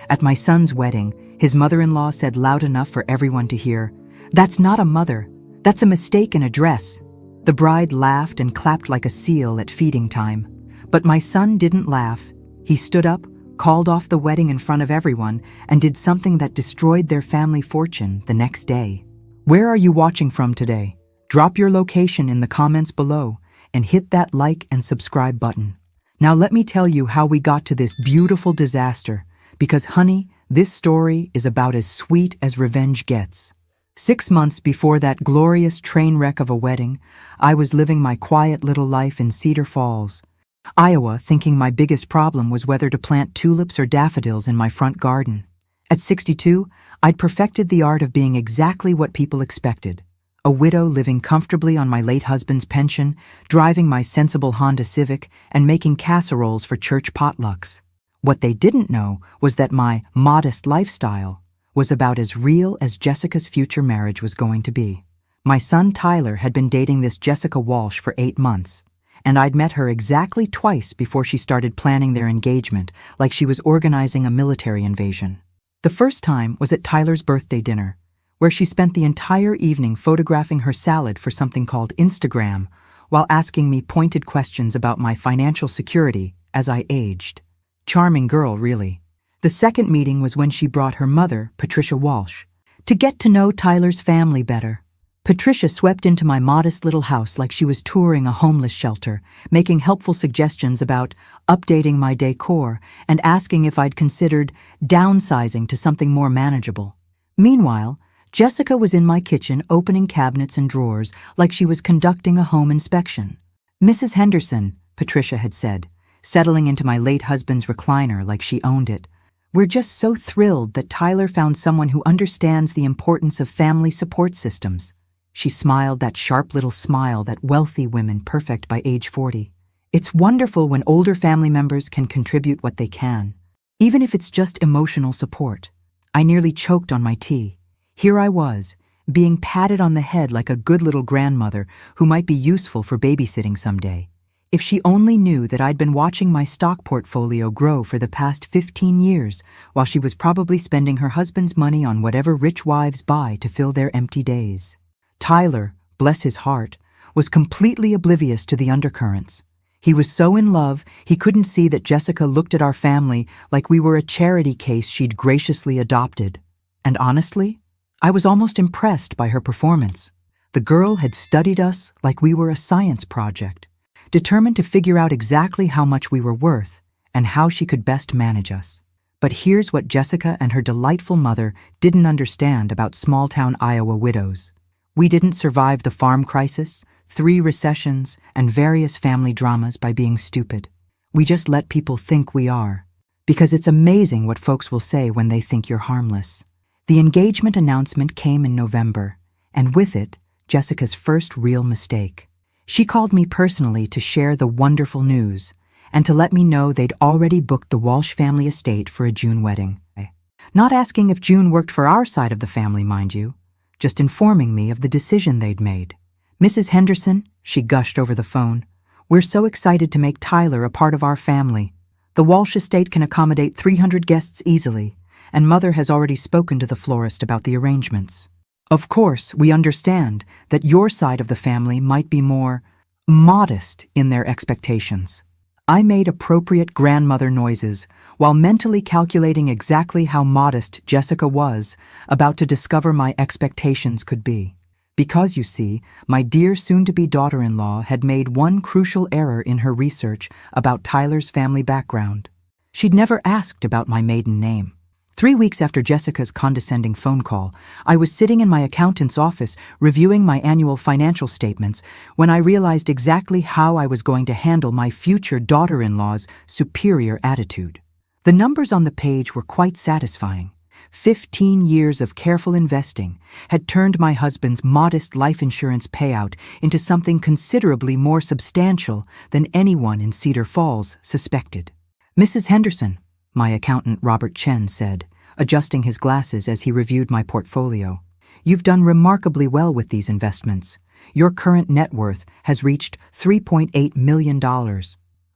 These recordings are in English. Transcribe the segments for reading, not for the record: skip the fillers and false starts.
At my son's wedding, his mother-in-law said loud enough for everyone to hear, "That's not a mother. That's a mistake in a dress." The bride laughed and clapped like a seal at feeding time. But my son didn't laugh. He stood up, called off the wedding in front of everyone, and did something that destroyed their family fortune the next day. Where are you watching from today? Drop your location in the comments below and hit that like and subscribe button. Now let me tell you how we got to this beautiful disaster, because honey, this story is about as sweet as revenge gets. 6 months before that glorious train wreck of a wedding, I was living my quiet little life in Cedar Falls, Iowa, thinking my biggest problem was whether to plant tulips or daffodils in my front garden. At 62, I'd perfected the art of being exactly what people expected. A widow living comfortably on my late husband's pension, driving my sensible Honda Civic, and making casseroles for church potlucks. What they didn't know was that my modest lifestyle was about as real as Jessica's future marriage was going to be. My son Tyler had been dating this Jessica Walsh for 8 months, and I'd met her exactly twice before she started planning their engagement, like she was organizing a military invasion. The first time was at Tyler's birthday dinner, where she spent the entire evening photographing her salad for something called Instagram, while asking me pointed questions about my financial security as I aged. Charming girl, really. The second meeting was when she brought her mother, Patricia Walsh, to get to know Tyler's family better. Patricia swept into my modest little house like she was touring a homeless shelter, making helpful suggestions about updating my decor and asking if I'd considered downsizing to something more manageable. Meanwhile, Jessica was in my kitchen opening cabinets and drawers like she was conducting a home inspection. "Mrs. Henderson," Patricia had said, settling into my late husband's recliner like she owned it. "We're just so thrilled that Tyler found someone who understands the importance of family support systems." She smiled that sharp little smile that wealthy women perfect by age 40. It's wonderful when older family members can contribute what they can, even if it's just emotional support. I nearly choked on my tea. Here I was, being patted on the head like a good little grandmother who might be useful for babysitting someday. If she only knew that I'd been watching my stock portfolio grow for the past 15 years, while she was probably spending her husband's money on whatever rich wives buy to fill their empty days. Tyler, bless his heart, was completely oblivious to the undercurrents. He was so in love, he couldn't see that Jessica looked at our family like we were a charity case she'd graciously adopted. And honestly, I was almost impressed by her performance. The girl had studied us like we were a science project, determined to figure out exactly how much we were worth and how she could best manage us. But here's what Jessica and her delightful mother didn't understand about small-town Iowa widows. We didn't survive the farm crisis, 3 recessions, and various family dramas by being stupid. We just let people think we are, because it's amazing what folks will say when they think you're harmless. The engagement announcement came in November, and with it, Jessica's first real mistake. She called me personally to share the wonderful news, and to let me know they'd already booked the Walsh family estate for a June wedding. Not asking if June worked for our side of the family, mind you, just informing me of the decision they'd made. "Mrs. Henderson," she gushed over the phone, "we're so excited to make Tyler a part of our family. The Walsh estate can accommodate 300 guests easily, and Mother has already spoken to the florist about the arrangements. Of course, we understand that your side of the family might be more modest in their expectations." I made appropriate grandmother noises while mentally calculating exactly how modest Jessica was about to discover my expectations could be. Because, you see, my dear soon-to-be daughter-in-law had made one crucial error in her research about Tyler's family background. She'd never asked about my maiden name. 3 weeks after Jessica's condescending phone call, I was sitting in my accountant's office reviewing my annual financial statements when I realized exactly how I was going to handle my future daughter-in-law's superior attitude. The numbers on the page were quite satisfying. 15 years of careful investing had turned my husband's modest life insurance payout into something considerably more substantial than anyone in Cedar Falls suspected. "Mrs. Henderson," my accountant Robert Chen said, adjusting his glasses as he reviewed my portfolio, "you've done remarkably well with these investments. Your current net worth has reached $3.8 million.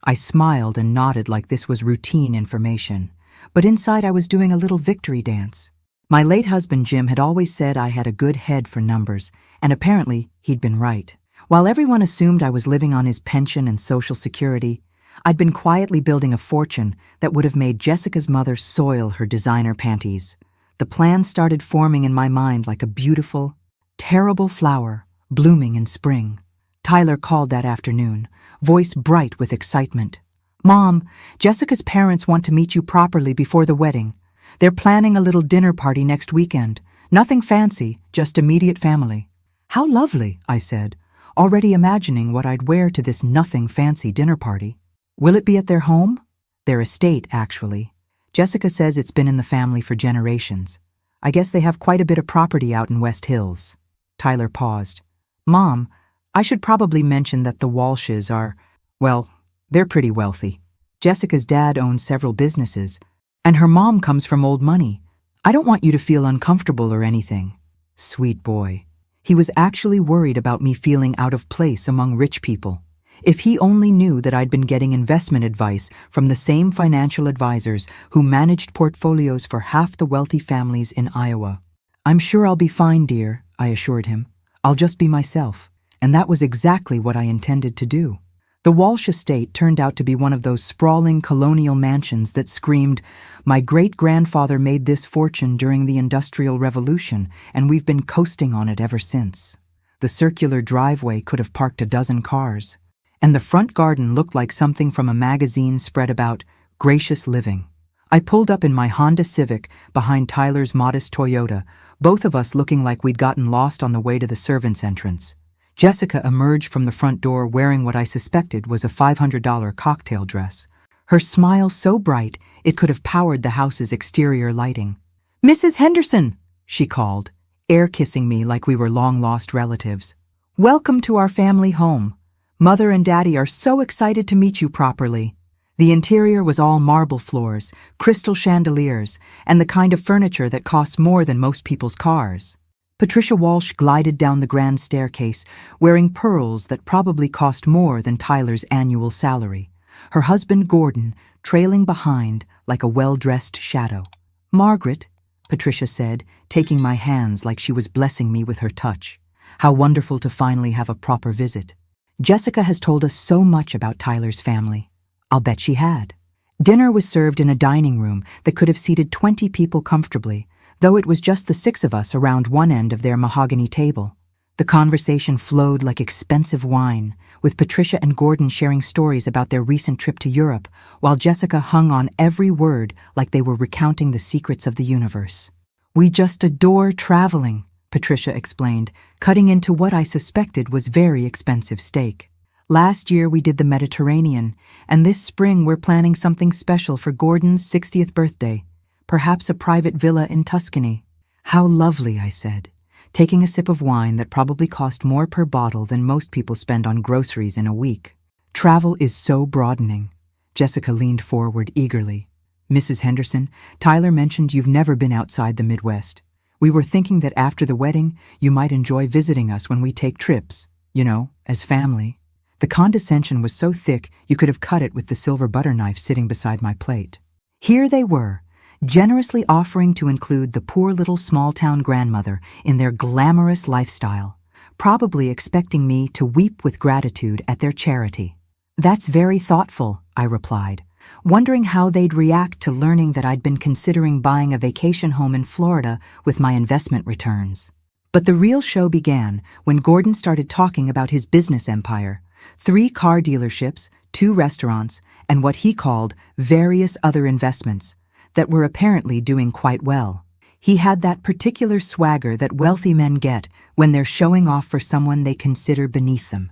I smiled and nodded like this was routine information, but inside I was doing a little victory dance. My late husband Jim had always said I had a good head for numbers, and apparently he'd been right. While everyone assumed I was living on his pension and Social Security, I'd been quietly building a fortune that would have made Jessica's mother soil her designer panties. The plan started forming in my mind like a beautiful, terrible flower blooming in spring. Tyler called that afternoon, voice bright with excitement. "Mom, Jessica's parents want to meet you properly before the wedding. They're planning a little dinner party next weekend. Nothing fancy, just immediate family." "How lovely," I said, already imagining what I'd wear to this nothing fancy dinner party. "Will it be at their home?" "Their estate, actually. Jessica says it's been in the family for generations. I guess they have quite a bit of property out in West Hills." Tyler paused. "Mom, I should probably mention that the Walshes are, well, they're pretty wealthy. Jessica's dad owns several businesses, and her mom comes from old money. I don't want you to feel uncomfortable or anything." Sweet boy. He was actually worried about me feeling out of place among rich people. If he only knew that I'd been getting investment advice from the same financial advisors who managed portfolios for half the wealthy families in Iowa. "I'm sure I'll be fine, dear," I assured him. "I'll just be myself." And that was exactly what I intended to do. The Walsh estate turned out to be one of those sprawling colonial mansions that screamed, "My great-grandfather made this fortune during the Industrial Revolution, and we've been coasting on it ever since." The circular driveway could have parked a dozen cars, and the front garden looked like something from a magazine spread about gracious living. I pulled up in my Honda Civic behind Tyler's modest Toyota, both of us looking like we'd gotten lost on the way to the servants' entrance. Jessica emerged from the front door wearing what I suspected was a $500 cocktail dress, her smile so bright it could have powered the house's exterior lighting. "Mrs. Henderson," she called, air-kissing me like we were long-lost relatives. "Welcome to our family home. Mother and Daddy are so excited to meet you properly." The interior was all marble floors, crystal chandeliers, and the kind of furniture that costs more than most people's cars. Patricia Walsh glided down the grand staircase, wearing pearls that probably cost more than Tyler's annual salary, her husband Gordon trailing behind like a well-dressed shadow. "Margaret," Patricia said, taking my hands like she was blessing me with her touch. "How wonderful to finally have a proper visit. Jessica has told us so much about Tyler's family." I'll bet she had. Dinner was served in a dining room that could have seated 20 people comfortably, though it was just the 6 of us around one end of their mahogany table. The conversation flowed like expensive wine, with Patricia and Gordon sharing stories about their recent trip to Europe, while Jessica hung on every word like they were recounting the secrets of the universe. "We just adore traveling," Patricia explained, cutting into what I suspected was very expensive steak. "Last year we did the Mediterranean, and this spring we're planning something special for Gordon's 60th birthday. Perhaps a private villa in Tuscany." "How lovely," I said, taking a sip of wine that probably cost more per bottle than most people spend on groceries in a week. "Travel is so broadening." Jessica leaned forward eagerly. "Mrs. Henderson, Tyler mentioned you've never been outside the Midwest. We were thinking that after the wedding, you might enjoy visiting us when we take trips, as family." The condescension was so thick you could have cut it with the silver butter knife sitting beside my plate. Here they were, generously offering to include the poor little small-town grandmother in their glamorous lifestyle, probably expecting me to weep with gratitude at their charity. "That's very thoughtful," I replied, wondering how they'd react to learning that I'd been considering buying a vacation home in Florida with my investment returns. But the real show began when Gordon started talking about his business empire, 3 car dealerships, 2 restaurants, and what he called various other investments that were apparently doing quite well. He had that particular swagger that wealthy men get when they're showing off for someone they consider beneath them,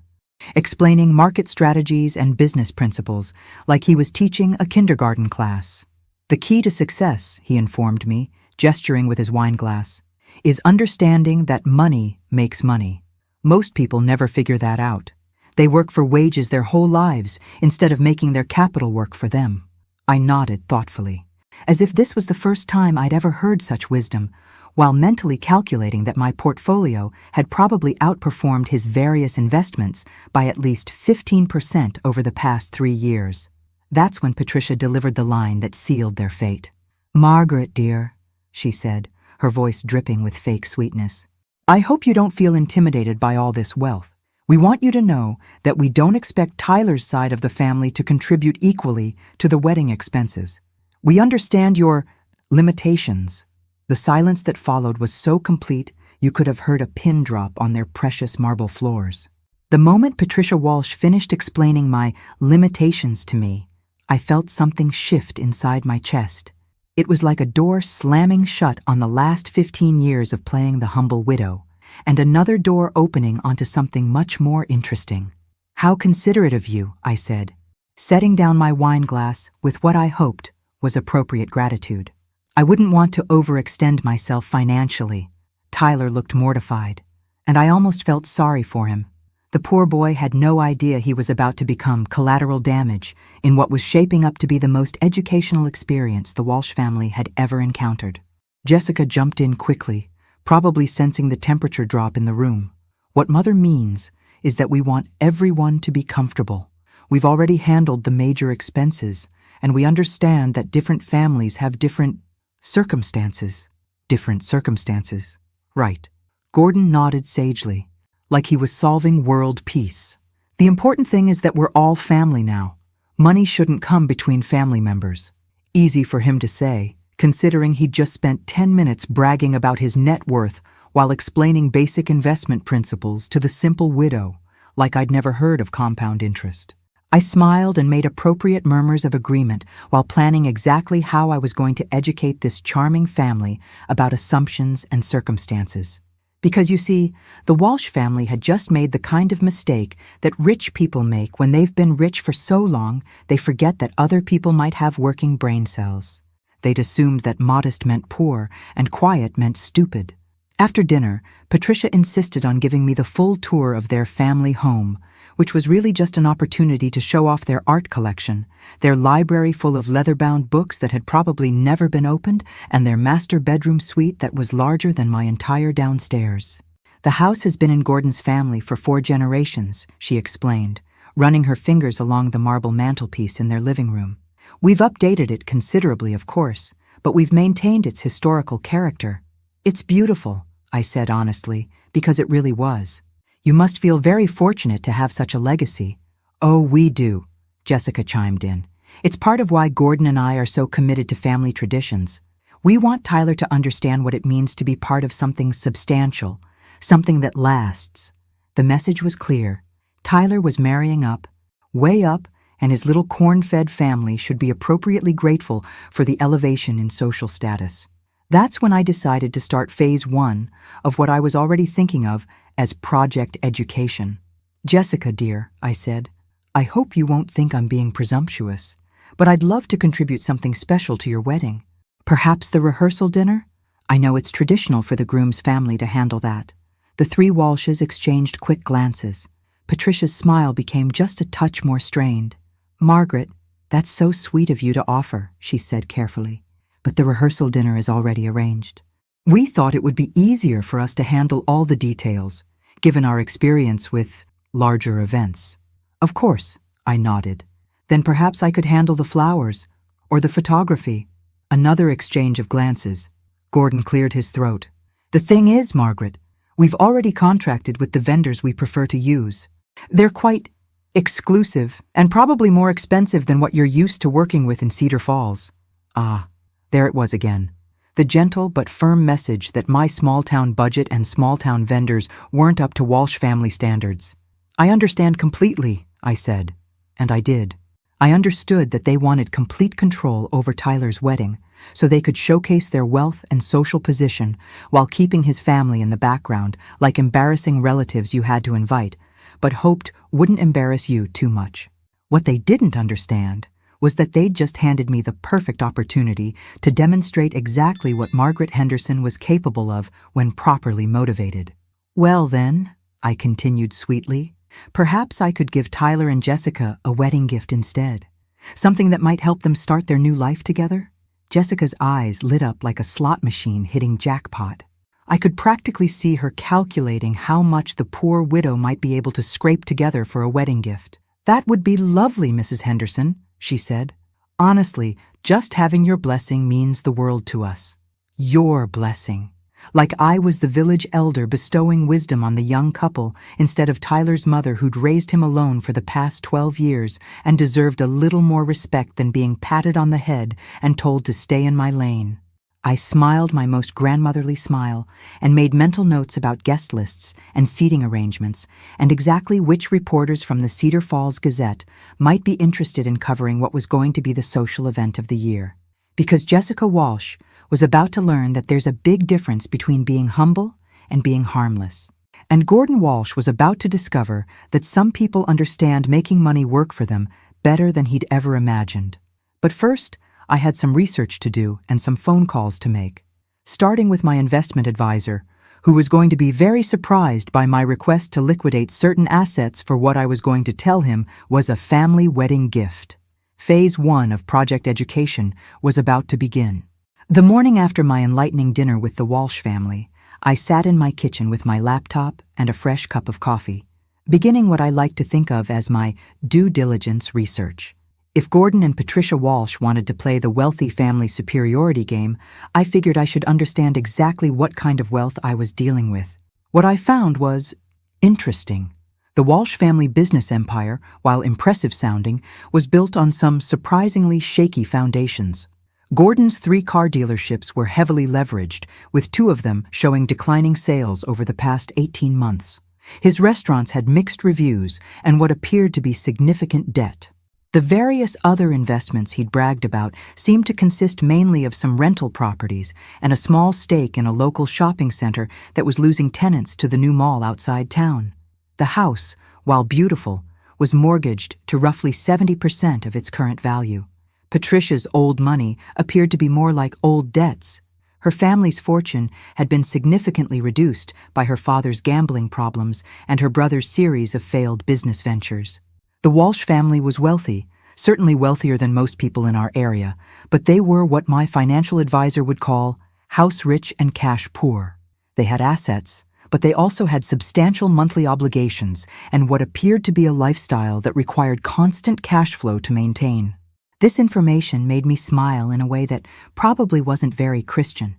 explaining market strategies and business principles like he was teaching a kindergarten class. "The key to success," he informed me, gesturing with his wine glass, "is understanding that money makes money. Most people never figure that out. They work for wages their whole lives instead of making their capital work for them." I nodded thoughtfully, as if this was the first time I'd ever heard such wisdom, while mentally calculating that my portfolio had probably outperformed his various investments by at least 15% over the past 3 years. That's when Patricia delivered the line that sealed their fate. "Margaret, dear," she said, her voice dripping with fake sweetness. "I hope you don't feel intimidated by all this wealth. We want you to know that we don't expect Tyler's side of the family to contribute equally to the wedding expenses. We understand your limitations." The silence that followed was so complete you could have heard a pin drop on their precious marble floors. The moment Patricia Walsh finished explaining my limitations to me, I felt something shift inside my chest. It was like a door slamming shut on the last 15 years of playing the humble widow, and another door opening onto something much more interesting. "How considerate of you," I said, setting down my wine glass with what I hoped was appropriate gratitude. I wouldn't want to overextend myself financially. Tyler looked mortified, and I almost felt sorry for him. The poor boy had no idea he was about to become collateral damage in what was shaping up to be the most educational experience the Walsh family had ever encountered. Jessica jumped in quickly, probably sensing the temperature drop in the room. "What Mother means is that we want everyone to be comfortable. We've already handled the major expenses, and we understand that different families have different circumstances." Different circumstances. Right. Gordon nodded sagely, like he was solving world peace. "The important thing is that we're all family now. Money shouldn't come between family members." Easy for him to say, considering he'd just spent 10 minutes bragging about his net worth while explaining basic investment principles to the simple widow, like I'd never heard of compound interest. I smiled and made appropriate murmurs of agreement while planning exactly how I was going to educate this charming family about assumptions and circumstances. Because you see, the Walsh family had just made the kind of mistake that rich people make when they've been rich for so long they forget that other people might have working brain cells. They'd assumed that modest meant poor and quiet meant stupid. After dinner, Patricia insisted on giving me the full tour of their family home, which was really just an opportunity to show off their art collection, their library full of leather-bound books that had probably never been opened, and their master bedroom suite that was larger than my entire downstairs. "The house has been in Gordon's family for 4 generations, she explained, running her fingers along the marble mantelpiece in their living room. "We've updated it considerably, of course, but we've maintained its historical character." "It's beautiful," I said honestly, because it really was. "You must feel very fortunate to have such a legacy." "Oh, we do," Jessica chimed in. "It's part of why Gordon and I are so committed to family traditions. We want Tyler to understand what it means to be part of something substantial, something that lasts." The message was clear. Tyler was marrying up, way up, and his little corn-fed family should be appropriately grateful for the elevation in social status. That's when I decided to start phase 1 of what I was already thinking of as Project Education. "Jessica, dear," I said, "I hope you won't think I'm being presumptuous, but I'd love to contribute something special to your wedding. Perhaps the rehearsal dinner? I know it's traditional for the groom's family to handle that." The 3 Walshes exchanged quick glances. Patricia's smile became just a touch more strained. "Margaret, that's so sweet of you to offer," she said carefully, "but the rehearsal dinner is already arranged. We thought it would be easier for us to handle all the details, given our experience with larger events." "Of course," I nodded. "Then perhaps I could handle the flowers, or the photography." Another exchange of glances. Gordon cleared his throat. "The thing is, Margaret, we've already contracted with the vendors we prefer to use. They're quite exclusive and probably more expensive than what you're used to working with in Cedar Falls." Ah, there it was again. The gentle but firm message that my small-town budget and small-town vendors weren't up to Walsh family standards. "I understand completely," I said. And I did. I understood that they wanted complete control over Tyler's wedding, so they could showcase their wealth and social position while keeping his family in the background, like embarrassing relatives you had to invite, but hoped wouldn't embarrass you too much. What they didn't understand was that they'd just handed me the perfect opportunity to demonstrate exactly what Margaret Henderson was capable of when properly motivated. "Well then," I continued sweetly, "perhaps I could give Tyler and Jessica a wedding gift instead. Something that might help them start their new life together." Jessica's eyes lit up like a slot machine hitting jackpot. I could practically see her calculating how much the poor widow might be able to scrape together for a wedding gift. "That would be lovely, Mrs. Henderson," she said. "Honestly, Just having your blessing means the world to us. Your blessing. Like I was the village elder bestowing wisdom on the young couple instead of Tyler's mother who'd raised him alone for the past 12 years and deserved a little more respect than being patted on the head and told to stay in my lane. I smiled my most grandmotherly smile and made mental notes about guest lists and seating arrangements and exactly which reporters from the Cedar Falls Gazette might be interested in covering what was going to be the social event of the year. Because Jessica Walsh was about to learn that there's a big difference between being humble and being harmless. And Gordon Walsh was about to discover that some people understand making money work for them better than he'd ever imagined. But first, I had some research to do and some phone calls to make, starting with my investment advisor, who was going to be very surprised by my request to liquidate certain assets for what I was going to tell him was a family wedding gift. Phase 1 of Project Education was about to begin. The morning after my enlightening dinner with the Walsh family, I sat in my kitchen with my laptop and a fresh cup of coffee, beginning what I like to think of as my due diligence research. If Gordon and Patricia Walsh wanted to play the wealthy family superiority game, I figured I should understand exactly what kind of wealth I was dealing with. What I found was interesting. The Walsh family business empire, while impressive sounding, was built on some surprisingly shaky foundations. Gordon's 3 car dealerships were heavily leveraged, with 2 of them showing declining sales over the past 18 months. His restaurants had mixed reviews and what appeared to be significant debt. The various other investments he'd bragged about seemed to consist mainly of some rental properties and a small stake in a local shopping center that was losing tenants to the new mall outside town. The house, while beautiful, was mortgaged to roughly 70% of its current value. Patricia's old money appeared to be more like old debts. Her family's fortune had been significantly reduced by her father's gambling problems and her brother's series of failed business ventures. The Walsh family was wealthy, certainly wealthier than most people in our area, but they were what my financial advisor would call house rich and cash poor. They had assets, but they also had substantial monthly obligations and what appeared to be a lifestyle that required constant cash flow to maintain. This information made me smile in a way that probably wasn't very Christian,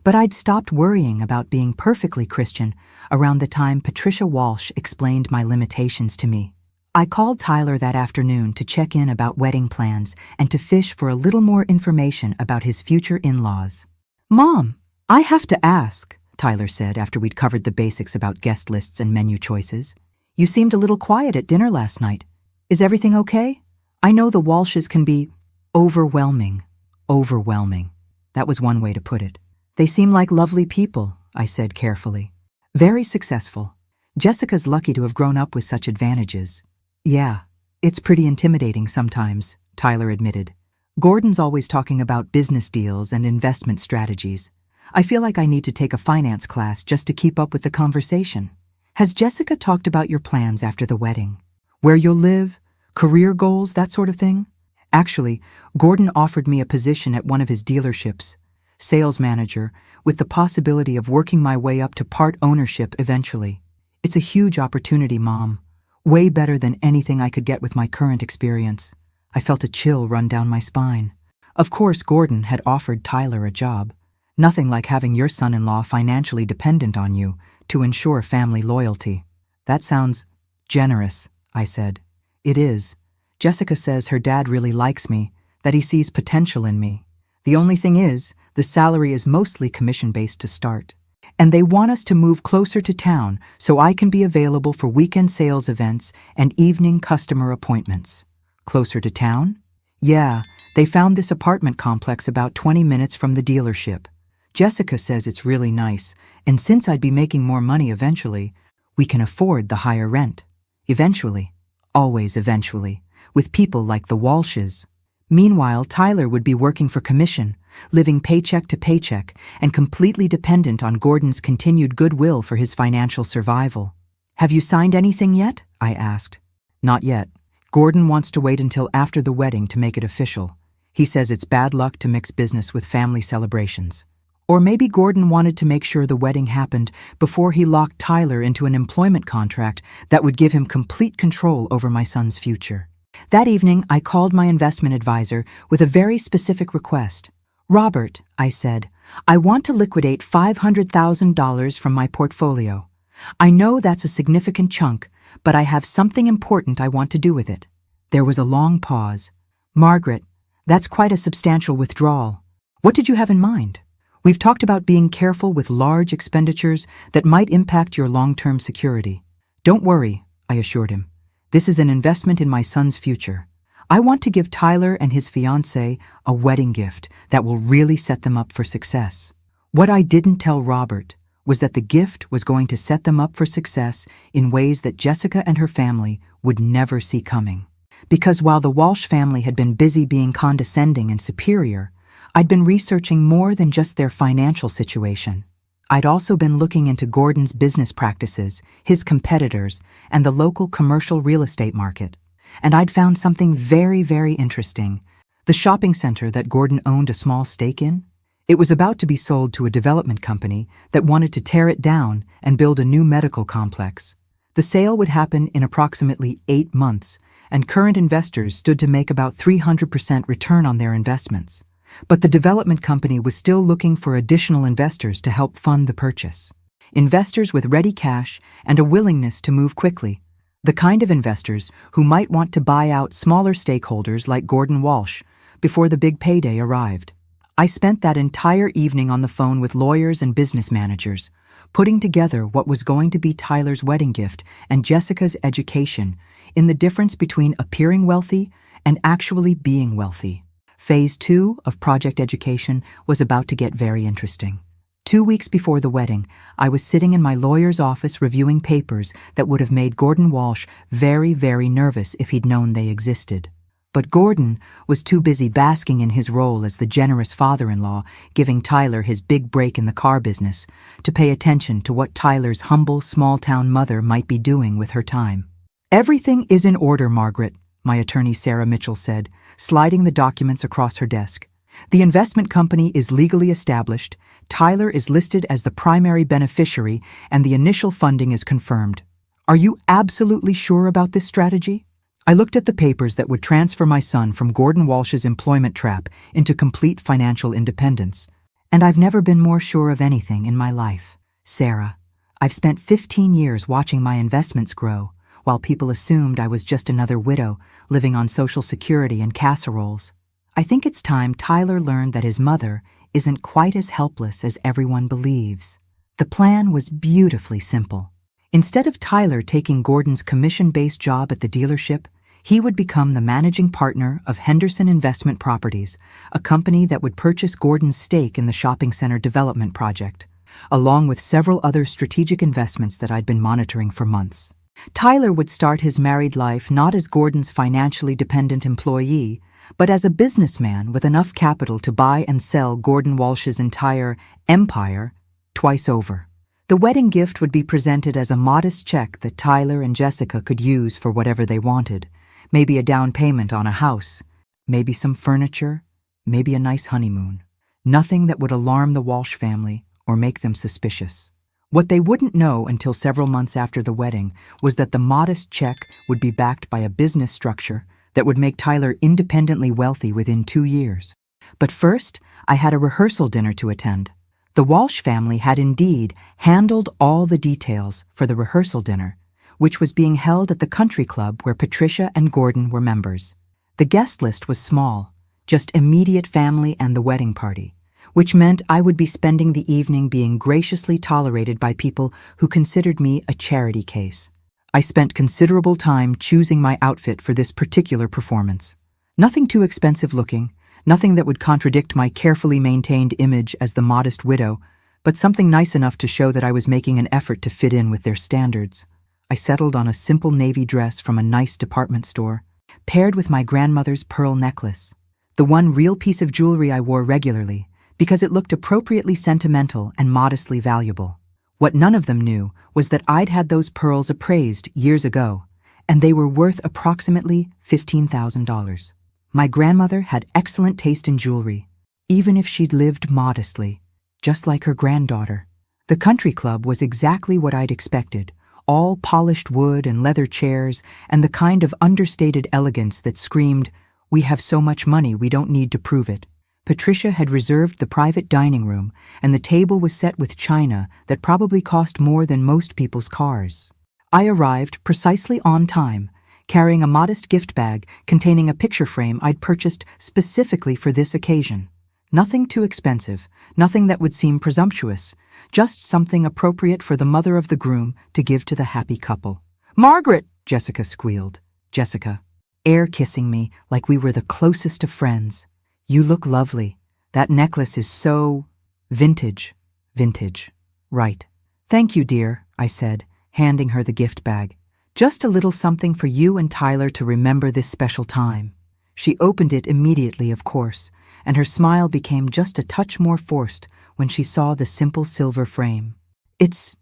but I'd stopped worrying about being perfectly Christian around the time Patricia Walsh explained my limitations to me. I called Tyler that afternoon to check in about wedding plans and to fish for a little more information about his future in-laws. "Mom, I have to ask," Tyler said after we'd covered the basics about guest lists and menu choices. "You seemed a little quiet at dinner last night. Is everything okay? I know the Walshes can be overwhelming. Overwhelming. That was one way to put it. They seem like lovely people," I said carefully. "Very successful. Jessica's lucky to have grown up with such advantages." "Yeah, it's pretty intimidating sometimes," Tyler admitted. "Gordon's always talking about business deals and investment strategies. I feel like I need to take a finance class just to keep up with the conversation. Has Jessica talked about your plans after the wedding? Where you'll live, career goals, that sort of thing?" Actually, Gordon offered me a position at one of his dealerships, sales manager, with the possibility of working my way up to part ownership eventually. "It's a huge opportunity, Mom. Way better than anything I could get with my current experience." I felt a chill run down my spine. Of course, Gordon had offered Tyler a job. Nothing like having your son-in-law financially dependent on you to ensure family loyalty. "That sounds generous," I said. "It is. Jessica says her dad really likes me, that he sees potential in me. The only thing is, the salary is mostly commission-based to start. And they want us to move closer to town so I can be available for weekend sales events and evening customer appointments." "Closer to town?" "Yeah, they found this apartment complex about 20 minutes from the dealership. Jessica says it's really nice, and since I'd be making more money eventually, we can afford the higher rent. Eventually. Always eventually. With people like the Walshes." Meanwhile, Tyler would be working for commission, living paycheck to paycheck and completely dependent on Gordon's continued goodwill for his financial survival. "Have you signed anything yet?" I asked. "Not yet. Gordon wants to wait until after the wedding to make it official. He says it's bad luck to mix business with family celebrations. Or maybe Gordon wanted to make sure the wedding happened before he locked Tyler into an employment contract that would give him complete control over my son's future. That evening, I called my investment advisor with a very specific request. "Robert," I said, "I want to liquidate $500,000 from my portfolio. I know that's a significant chunk, but I have something important I want to do with it." There was a long pause. "Margaret, that's quite a substantial withdrawal. What did you have in mind? We've talked about being careful with large expenditures that might impact your long-term security." "Don't worry," I assured him. "This is an investment in my son's future. I want to give Tyler and his fiancée a wedding gift that will really set them up for success." What I didn't tell Robert was that the gift was going to set them up for success in ways that Jessica and her family would never see coming. Because while the Walsh family had been busy being condescending and superior, I'd been researching more than just their financial situation. I'd also been looking into Gordon's business practices, his competitors, and the local commercial real estate market. And I'd found something very, very interesting. The shopping center that Gordon owned a small stake in? It was about to be sold to a development company that wanted to tear it down and build a new medical complex. The sale would happen in approximately 8 months, and current investors stood to make about 300% return on their investments. But the development company was still looking for additional investors to help fund the purchase. Investors with ready cash and a willingness to move quickly. The kind of investors who might want to buy out smaller stakeholders like Gordon Walsh before the big payday arrived. I spent that entire evening on the phone with lawyers and business managers, putting together what was going to be Tyler's wedding gift and Jessica's education in the difference between appearing wealthy and actually being wealthy. Phase 2 of Project Education was about to get very interesting. 2 weeks before the wedding, I was sitting in my lawyer's office reviewing papers that would have made Gordon Walsh very, very nervous if he'd known they existed. But Gordon was too busy basking in his role as the generous father-in-law, giving Tyler his big break in the car business, to pay attention to what Tyler's humble, small-town mother might be doing with her time. "Everything is in order, Margaret," my attorney Sarah Mitchell said, sliding the documents across her desk. "The investment company is legally established, Tyler is listed as the primary beneficiary, and the initial funding is confirmed. Are you absolutely sure about this strategy?" I looked at the papers that would transfer my son from Gordon Walsh's employment trap into complete financial independence. And I've never been more sure of anything in my life. "Sarah, I've spent 15 years watching my investments grow, while people assumed I was just another widow living on Social Security and casseroles. I think it's time Tyler learned that his mother isn't quite as helpless as everyone believes." The plan was beautifully simple. Instead of Tyler taking Gordon's commission-based job at the dealership, he would become the managing partner of Henderson Investment Properties, a company that would purchase Gordon's stake in the shopping center development project, along with several other strategic investments that I'd been monitoring for months. Tyler would start his married life not as Gordon's financially dependent employee, but as a businessman with enough capital to buy and sell Gordon Walsh's entire empire twice over. The wedding gift would be presented as a modest check that Tyler and Jessica could use for whatever they wanted. Maybe a down payment on a house, maybe some furniture, maybe a nice honeymoon. Nothing that would alarm the Walsh family or make them suspicious. What they wouldn't know until several months after the wedding was that the modest check would be backed by a business structure that would make Tyler independently wealthy within 2 years. But first, I had a rehearsal dinner to attend. The Walsh family had indeed handled all the details for the rehearsal dinner, which was being held at the country club where Patricia and Gordon were members. The guest list was small, just immediate family and the wedding party, which meant I would be spending the evening being graciously tolerated by people who considered me a charity case. I spent considerable time choosing my outfit for this particular performance. Nothing too expensive looking, nothing that would contradict my carefully maintained image as the modest widow, but something nice enough to show that I was making an effort to fit in with their standards. I settled on a simple navy dress from a nice department store, paired with my grandmother's pearl necklace, the one real piece of jewelry I wore regularly, because it looked appropriately sentimental and modestly valuable. What none of them knew was that I'd had those pearls appraised years ago, and they were worth approximately $15,000. My grandmother had excellent taste in jewelry, even if she'd lived modestly, just like her granddaughter. The country club was exactly what I'd expected, all polished wood and leather chairs, and the kind of understated elegance that screamed, "We have so much money we don't need to prove it." Patricia had reserved the private dining room, and the table was set with china that probably cost more than most people's cars. I arrived precisely on time, carrying a modest gift bag containing a picture frame I'd purchased specifically for this occasion. Nothing too expensive, nothing that would seem presumptuous, just something appropriate for the mother of the groom to give to the happy couple. "Margaret!" Jessica squealed. Jessica, air kissing me like we were the closest of friends. "You look lovely. That necklace is so vintage." Vintage. Right. "Thank you, dear," I said, handing her the gift bag. "Just a little something for you and Tyler to remember this special time." She opened it immediately, of course, and her smile became just a touch more forced when she saw the simple silver frame. It's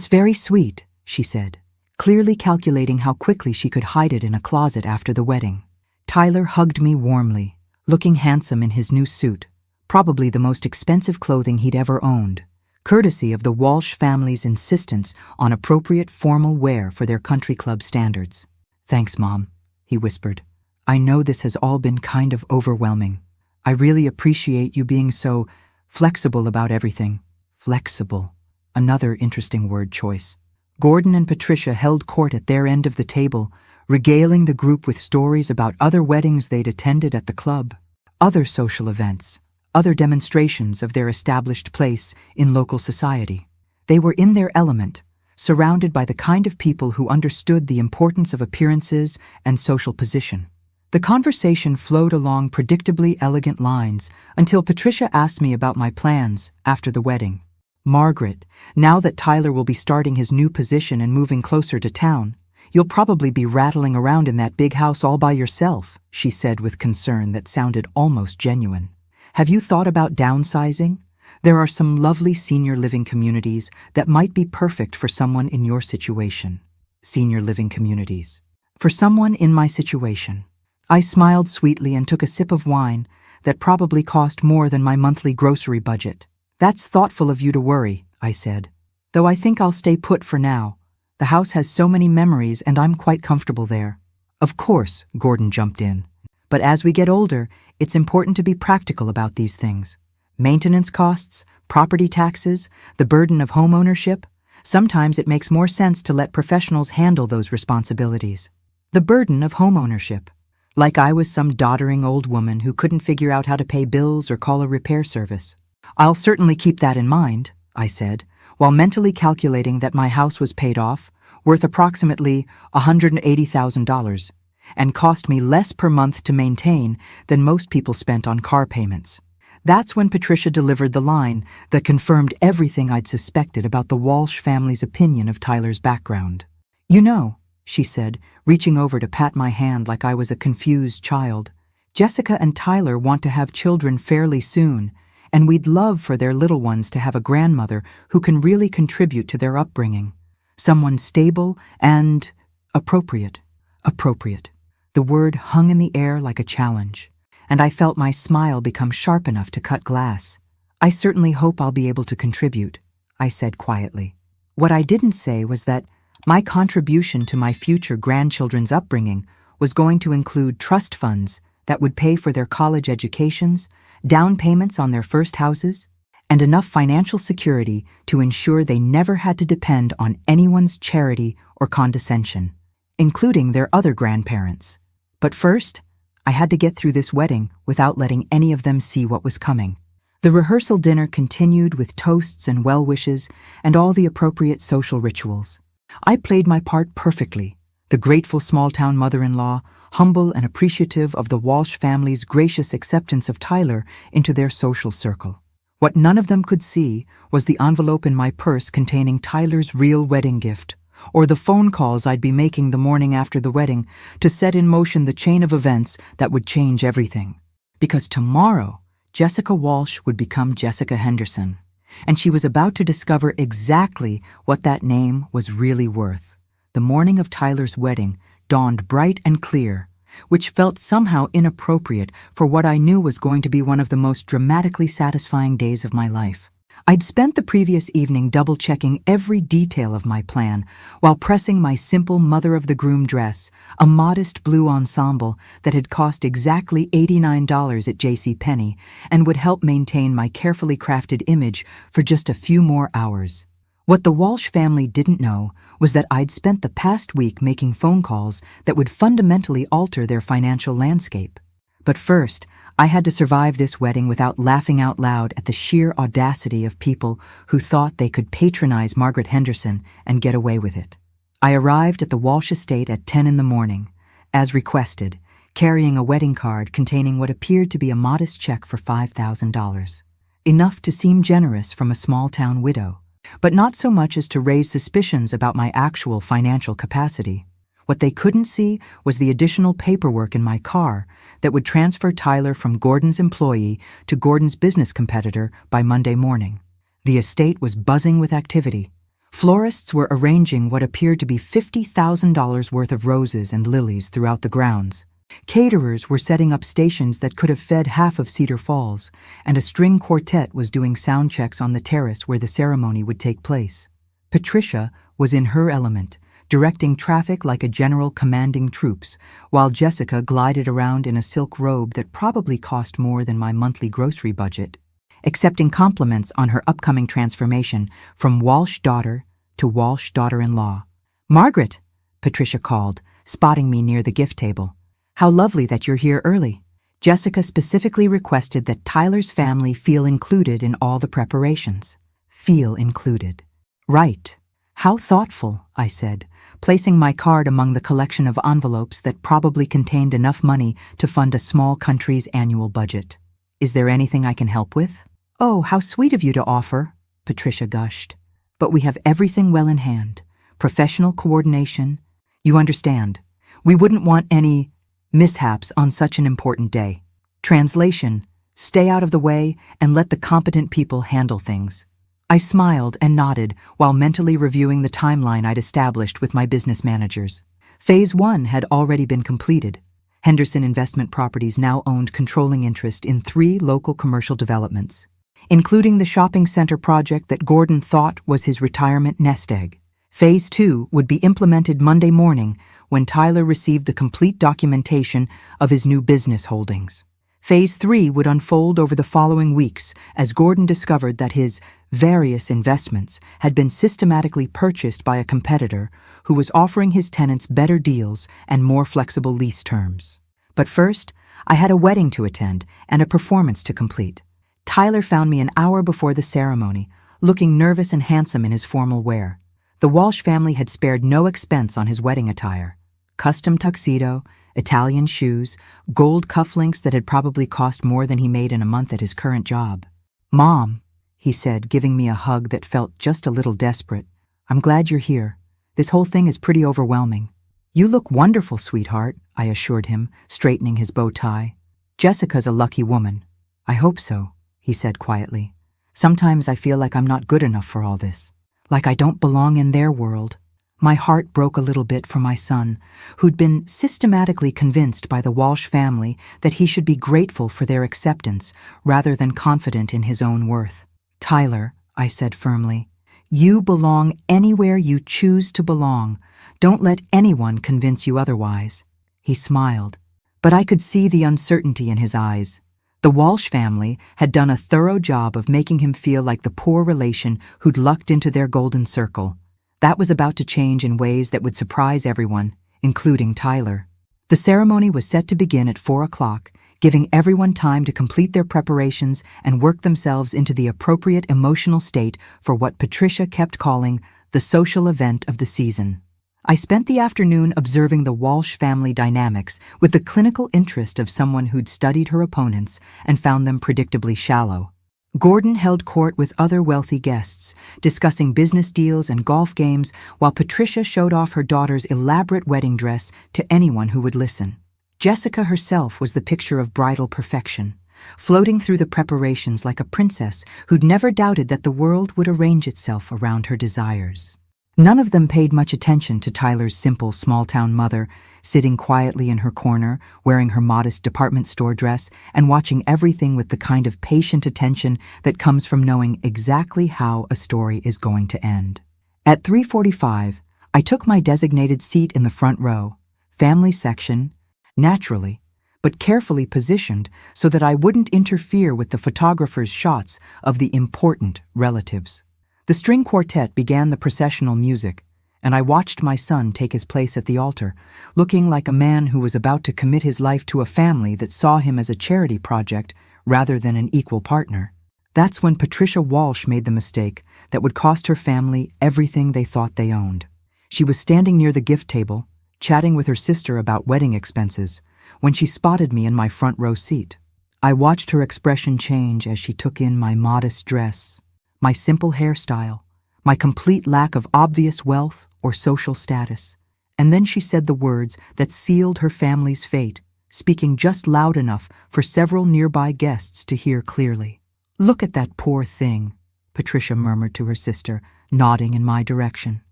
very sweet," she said, clearly calculating how quickly she could hide it in a closet after the wedding. Tyler hugged me warmly, looking handsome in his new suit, probably the most expensive clothing he'd ever owned, courtesy of the Walsh family's insistence on appropriate formal wear for their country club standards. "Thanks, Mom," he whispered. "I know this has all been kind of overwhelming. I really appreciate you being so flexible about everything." Flexible. Another interesting word choice. Gordon and Patricia held court at their end of the table, regaling the group with stories about other weddings they'd attended at the club, other social events, other demonstrations of their established place in local society. They were in their element, surrounded by the kind of people who understood the importance of appearances and social position. The conversation flowed along predictably elegant lines until Patricia asked me about my plans after the wedding. "Margaret, now that Tyler will be starting his new position and moving closer to town, you'll probably be rattling around in that big house all by yourself," she said with concern that sounded almost genuine. "Have you thought about downsizing? There are some lovely senior living communities that might be perfect for someone in your situation." Senior living communities. For someone in my situation. I smiled sweetly and took a sip of wine that probably cost more than my monthly grocery budget. "That's thoughtful of you to worry," I said. "Though I think I'll stay put for now. The house has so many memories and I'm quite comfortable there." "Of course," Gordon jumped in. "But as we get older, it's important to be practical about these things. Maintenance costs, property taxes, the burden of home ownership. Sometimes it makes more sense to let professionals handle those responsibilities." The burden of home ownership. Like I was some doddering old woman who couldn't figure out how to pay bills or call a repair service. "I'll certainly keep that in mind," I said, while mentally calculating that my house was paid off, worth approximately $180,000, and cost me less per month to maintain than most people spent on car payments. That's when Patricia delivered the line that confirmed everything I'd suspected about the Walsh family's opinion of Tyler's background. "You know," she said, reaching over to pat my hand like I was a confused child, "Jessica and Tyler want to have children fairly soon, and we'd love for their little ones to have a grandmother who can really contribute to their upbringing. Someone stable and appropriate." Appropriate. The word hung in the air like a challenge, and I felt my smile become sharp enough to cut glass. "I certainly hope I'll be able to contribute," I said quietly. What I didn't say was that my contribution to my future grandchildren's upbringing was going to include trust funds that would pay for their college educations, down payments on their first houses, and enough financial security to ensure they never had to depend on anyone's charity or condescension, including their other grandparents. But first, I had to get through this wedding without letting any of them see what was coming. The rehearsal dinner continued with toasts and well wishes and all the appropriate social rituals. I played my part perfectly, the grateful small-town mother-in-law, humble and appreciative of the Walsh family's gracious acceptance of Tyler into their social circle. What none of them could see was the envelope in my purse containing Tyler's real wedding gift, or the phone calls I'd be making the morning after the wedding to set in motion the chain of events that would change everything. Because tomorrow, Jessica Walsh would become Jessica Henderson, and she was about to discover exactly what that name was really worth. The morning of Tyler's wedding dawned bright and clear, which felt somehow inappropriate for what I knew was going to be one of the most dramatically satisfying days of my life. I'd spent the previous evening double-checking every detail of my plan while pressing my simple mother-of-the-groom dress, a modest blue ensemble that had cost exactly $89 at JCPenney and would help maintain my carefully crafted image for just a few more hours. What the Walsh family didn't know was that I'd spent the past week making phone calls that would fundamentally alter their financial landscape. But first, I had to survive this wedding without laughing out loud at the sheer audacity of people who thought they could patronize Margaret Henderson and get away with it. I arrived at the Walsh estate at 10 in the morning, as requested, carrying a wedding card containing what appeared to be a modest check for $5,000. Enough to seem generous from a small-town widow, but not so much as to raise suspicions about my actual financial capacity. What they couldn't see was the additional paperwork in my car that would transfer Tyler from Gordon's employee to Gordon's business competitor by Monday morning. The estate was buzzing with activity. Florists were arranging what appeared to be $50,000 worth of roses and lilies throughout the grounds. Caterers were setting up stations that could have fed half of Cedar Falls, and a string quartet was doing sound checks on the terrace where the ceremony would take place. Patricia was in her element, directing traffic like a general commanding troops, while Jessica glided around in a silk robe that probably cost more than my monthly grocery budget, accepting compliments on her upcoming transformation from Walsh daughter to Walsh daughter-in-law. "Margaret," Patricia called, spotting me near the gift table. "How lovely that you're here early." Jessica specifically requested that Tyler's family feel included in all the preparations. Feel included. "Right. How thoughtful," I said, placing my card among the collection of envelopes that probably contained enough money to fund a small country's annual budget. "Is there anything I can help with?" "Oh, how sweet of you to offer," Patricia gushed. "But we have everything well in hand. Professional coordination. You understand. We wouldn't want any mishaps on such an important day. Translation: stay out of the way and let the competent people handle things." I smiled and nodded while mentally reviewing the timeline I'd established with my business managers. Phase 1 had already been completed. Henderson Investment Properties now owned controlling interest in 3 local commercial developments, including the shopping center project that Gordon thought was his retirement nest egg. Phase 2 would be implemented Monday morning when Tyler received the complete documentation of his new business holdings. Phase 3 would unfold over the following weeks as Gordon discovered that his various investments had been systematically purchased by a competitor who was offering his tenants better deals and more flexible lease terms. But first, I had a wedding to attend and a performance to complete. Tyler found me an hour before the ceremony, looking nervous and handsome in his formal wear. The Walsh family had spared no expense on his wedding attire. Custom tuxedo, Italian shoes, gold cufflinks that had probably cost more than he made in a month at his current job. "Mom," he said, giving me a hug that felt just a little desperate, "I'm glad you're here. This whole thing is pretty overwhelming." "You look wonderful, sweetheart," I assured him, straightening his bow tie. "Jessica's a lucky woman." "I hope so," he said quietly. "Sometimes I feel like I'm not good enough for all this, like I don't belong in their world." My heart broke a little bit for my son, who'd been systematically convinced by the Walsh family that he should be grateful for their acceptance rather than confident in his own worth. "Tyler," I said firmly, "you belong anywhere you choose to belong. Don't let anyone convince you otherwise." He smiled, but I could see the uncertainty in his eyes. The Walsh family had done a thorough job of making him feel like the poor relation who'd lucked into their golden circle. That was about to change in ways that would surprise everyone, including Tyler. The ceremony was set to begin at 4 o'clock, giving everyone time to complete their preparations and work themselves into the appropriate emotional state for what Patricia kept calling the social event of the season. I spent the afternoon observing the Walsh family dynamics with the clinical interest of someone who'd studied her opponents and found them predictably shallow. Gordon held court with other wealthy guests, discussing business deals and golf games, while Patricia showed off her daughter's elaborate wedding dress to anyone who would listen. Jessica herself was the picture of bridal perfection, floating through the preparations like a princess who'd never doubted that the world would arrange itself around her desires. None of them paid much attention to Tyler's simple small-town mother, sitting quietly in her corner, wearing her modest department store dress, and watching everything with the kind of patient attention that comes from knowing exactly how a story is going to end. At 3:45, I took my designated seat in the front row, family section, naturally, but carefully positioned so that I wouldn't interfere with the photographer's shots of the important relatives. The string quartet began the processional music, and I watched my son take his place at the altar, looking like a man who was about to commit his life to a family that saw him as a charity project rather than an equal partner. That's when Patricia Walsh made the mistake that would cost her family everything they thought they owned. She was standing near the gift table, chatting with her sister about wedding expenses, when she spotted me in my front row seat. I watched her expression change as she took in my modest dress, my simple hairstyle, my complete lack of obvious wealth or social status. And then she said the words that sealed her family's fate, speaking just loud enough for several nearby guests to hear clearly. "Look at that poor thing," Patricia murmured to her sister, nodding in my direction.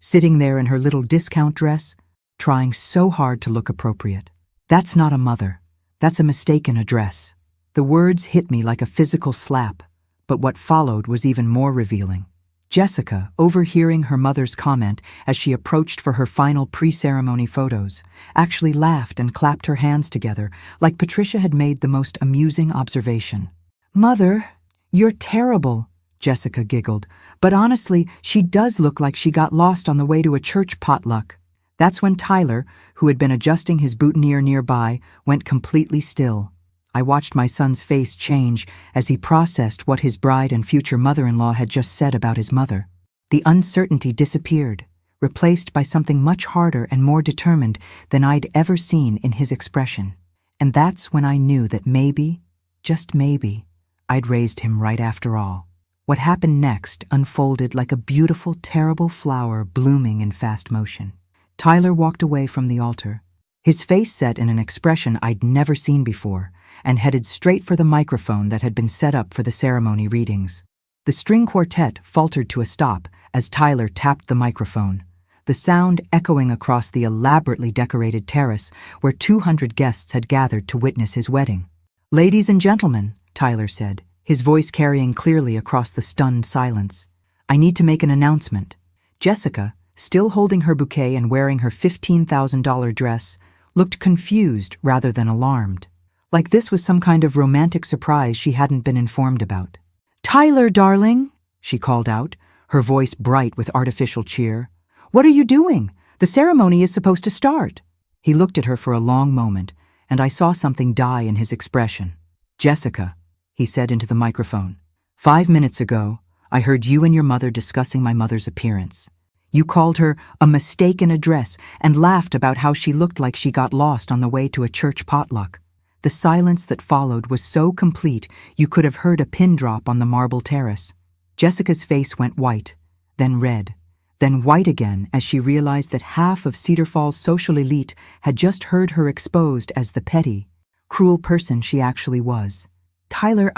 Sitting there in her little discount dress, trying so hard to look appropriate. "That's not a mother. That's a mistaken address." The words hit me like a physical slap, but what followed was even more revealing. Jessica, overhearing her mother's comment as she approached for her final pre-ceremony photos, actually laughed and clapped her hands together like Patricia had made the most amusing observation. "Mother, you're terrible," Jessica giggled, "but honestly, she does look like she got lost on the way to a church potluck." That's when Tyler, who had been adjusting his boutonniere nearby, went completely still. I watched my son's face change as he processed what his bride and future mother-in-law had just said about his mother. The uncertainty disappeared, replaced by something much harder and more determined than I'd ever seen in his expression. And that's when I knew that maybe, just maybe, I'd raised him right after all. What happened next unfolded like a beautiful, terrible flower blooming in fast motion. Tyler walked away from the altar, his face set in an expression I'd never seen before, and headed straight for the microphone that had been set up for the ceremony readings. The string quartet faltered to a stop as Tyler tapped the microphone, the sound echoing across the elaborately decorated terrace where 200 guests had gathered to witness his wedding. "Ladies and gentlemen," Tyler said, his voice carrying clearly across the stunned silence, "I need to make an announcement." Jessica, still holding her bouquet and wearing her $15,000 dress, looked confused rather than alarmed, like this was some kind of romantic surprise she hadn't been informed about. "Tyler, darling," she called out, her voice bright with artificial cheer. "What are you doing? The ceremony is supposed to start." He looked at her for a long moment, and I saw something die in his expression. "Jessica," he said into the microphone, "5 minutes ago, I heard you and your mother discussing my mother's appearance. You called her a mistaken address and laughed about how she looked like she got lost on the way to a church potluck. The silence that followed was so complete you could have heard a pin drop on the marble terrace. Jessica's face went white, then red, then white again as she realized that half of Cedar Falls' social elite had just heard her exposed as the petty, cruel person she actually was. "Tyler,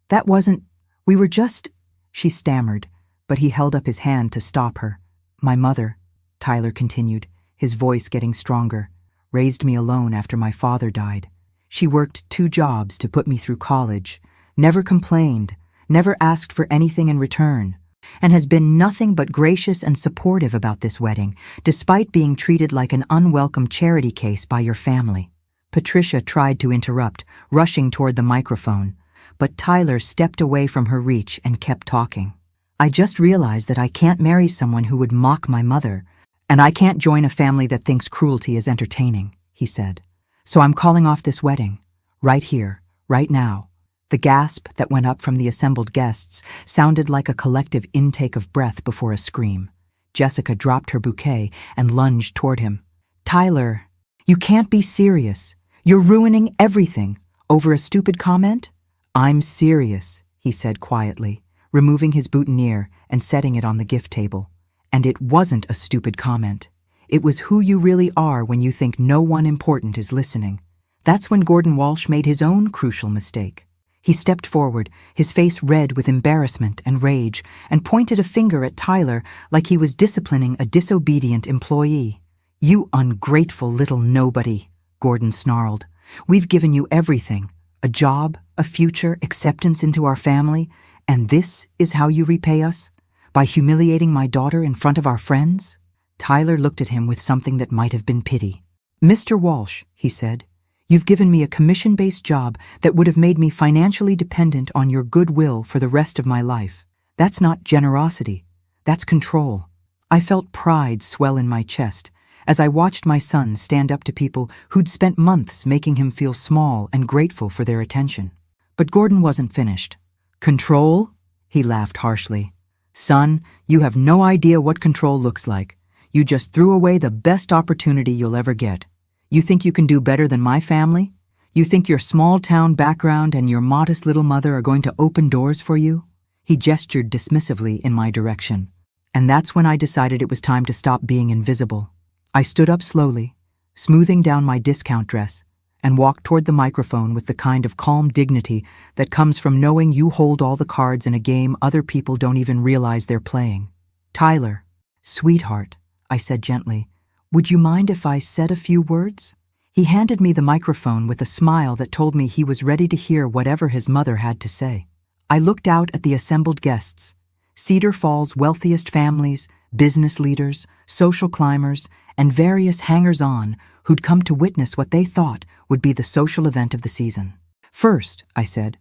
that wasn't, we were just," she stammered, but he held up his hand to stop her. "My mother," Tyler continued, his voice getting stronger, "raised me alone after my father died. She worked 2 jobs to put me through college, never complained, never asked for anything in return, and has been nothing but gracious and supportive about this wedding, despite being treated like an unwelcome charity case by your family." Patricia tried to interrupt, rushing toward the microphone, but Tyler stepped away from her reach and kept talking. "I just realized that I can't marry someone who would mock my mother, and I can't join a family that thinks cruelty is entertaining," he said. "So I'm calling off this wedding, right here, right now." The gasp that went up from the assembled guests sounded like a collective intake of breath before a scream. Jessica dropped her bouquet and lunged toward him. "Tyler, you can't be serious. You're ruining everything over a stupid comment?" "I'm serious," he said quietly, removing his boutonniere and setting it on the gift table. "And it wasn't a stupid comment. It was who you really are when you think no one important is listening. That's when Gordon Walsh made his own crucial mistake. He stepped forward, his face red with embarrassment and rage, and pointed a finger at Tyler like he was disciplining a disobedient employee. "You ungrateful little nobody," Gordon snarled. "We've given you everything. A job, a future, acceptance into our family, and this is how you repay us? By humiliating my daughter in front of our friends?" Tyler looked at him with something that might have been pity. "Mr. Walsh," he said, "you've given me a commission-based job that would have made me financially dependent on your goodwill for the rest of my life. That's not generosity. That's control." I felt pride swell in my chest as I watched my son stand up to people who'd spent months making him feel small and grateful for their attention. But Gordon wasn't finished. "Control?" He laughed harshly. "Son, you have no idea what control looks like. You just threw away the best opportunity you'll ever get. You think you can do better than my family? You think your small-town background and your modest little mother are going to open doors for you?" He gestured dismissively in my direction. And that's when I decided it was time to stop being invisible. I stood up slowly, smoothing down my discount dress, and walked toward the microphone with the kind of calm dignity that comes from knowing you hold all the cards in a game other people don't even realize they're playing. "Tyler, sweetheart," I said gently, "would you mind if I said a few words?" He handed me the microphone with a smile that told me he was ready to hear whatever his mother had to say. I looked out at the assembled guests, Cedar Falls' wealthiest families, business leaders, social climbers, and various hangers-on who'd come to witness what they thought would be the social event of the season. "First," I said,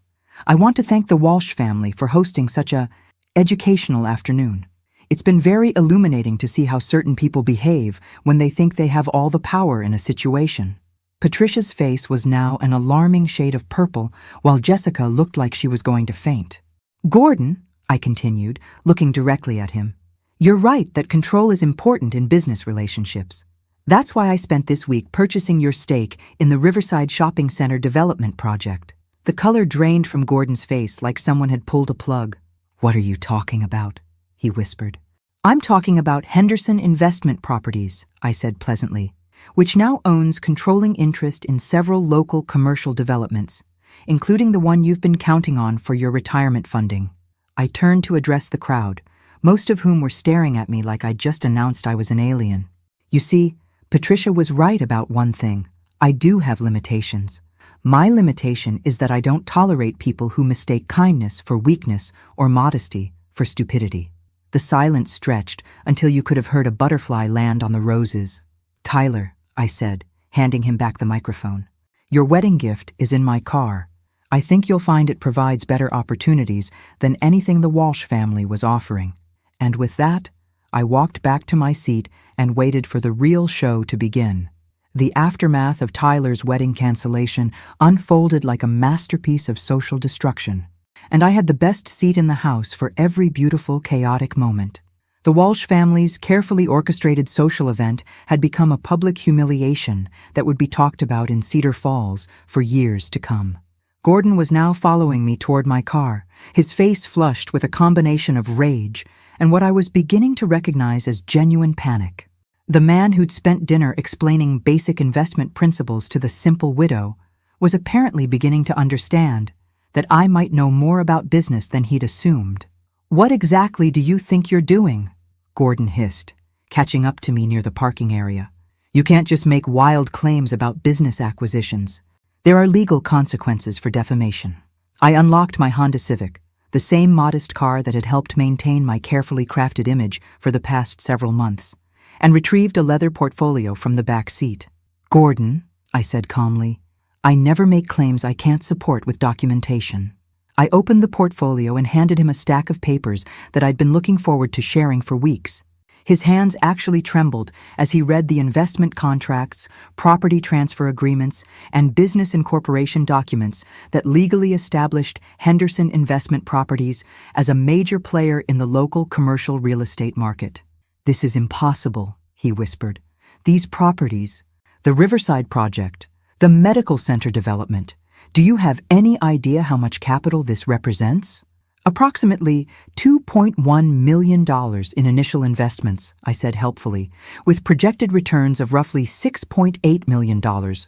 "I want to thank the Walsh family for hosting such a educational afternoon. It's been very illuminating to see how certain people behave when they think they have all the power in a situation." Patricia's face was now an alarming shade of purple, while Jessica looked like she was going to faint. "Gordon," I continued, looking directly at him, "you're right that control is important in business relationships. That's why I spent this week purchasing your stake in the Riverside Shopping Center development project." The color drained from Gordon's face like someone had pulled a plug. "What are you talking about?" he whispered. "I'm talking about Henderson Investment Properties," I said pleasantly, "which now owns controlling interest in several local commercial developments, including the one you've been counting on for your retirement funding." I turned to address the crowd, most of whom were staring at me like I'd just announced I was an alien. You see, Patricia was right about one thing. I do have limitations. My limitation is that I don't tolerate people who mistake kindness for weakness or modesty for stupidity. The silence stretched until you could have heard a butterfly land on the roses. "Tyler," I said, handing him back the microphone, "your wedding gift is in my car. I think you'll find it provides better opportunities than anything the Walsh family was offering." And with that, I walked back to my seat and waited for the real show to begin. The aftermath of Tyler's wedding cancellation unfolded like a masterpiece of social destruction, and I had the best seat in the house for every beautiful, chaotic moment. The Walsh family's carefully orchestrated social event had become a public humiliation that would be talked about in Cedar Falls for years to come. Gordon was now following me toward my car, his face flushed with a combination of rage and what I was beginning to recognize as genuine panic. The man who'd spent dinner explaining basic investment principles to the simple widow was apparently beginning to understand that I might know more about business than he'd assumed. "What exactly do you think you're doing?" Gordon hissed, catching up to me near the parking area. "You can't just make wild claims about business acquisitions. There are legal consequences for defamation." I unlocked my Honda Civic, the same modest car that had helped maintain my carefully crafted image for the past several months, and retrieved a leather portfolio from the back seat. "Gordon," I said calmly, "I never make claims I can't support with documentation." I opened the portfolio and handed him a stack of papers that I'd been looking forward to sharing for weeks. His hands actually trembled as he read the investment contracts, property transfer agreements, and business incorporation documents that legally established Henderson Investment Properties as a major player in the local commercial real estate market. "This is impossible," he whispered. "These properties, the Riverside project, the medical center development, do you have any idea how much capital this represents?" "Approximately $2.1 million in initial investments," I said helpfully, "with projected returns of roughly $6.8 million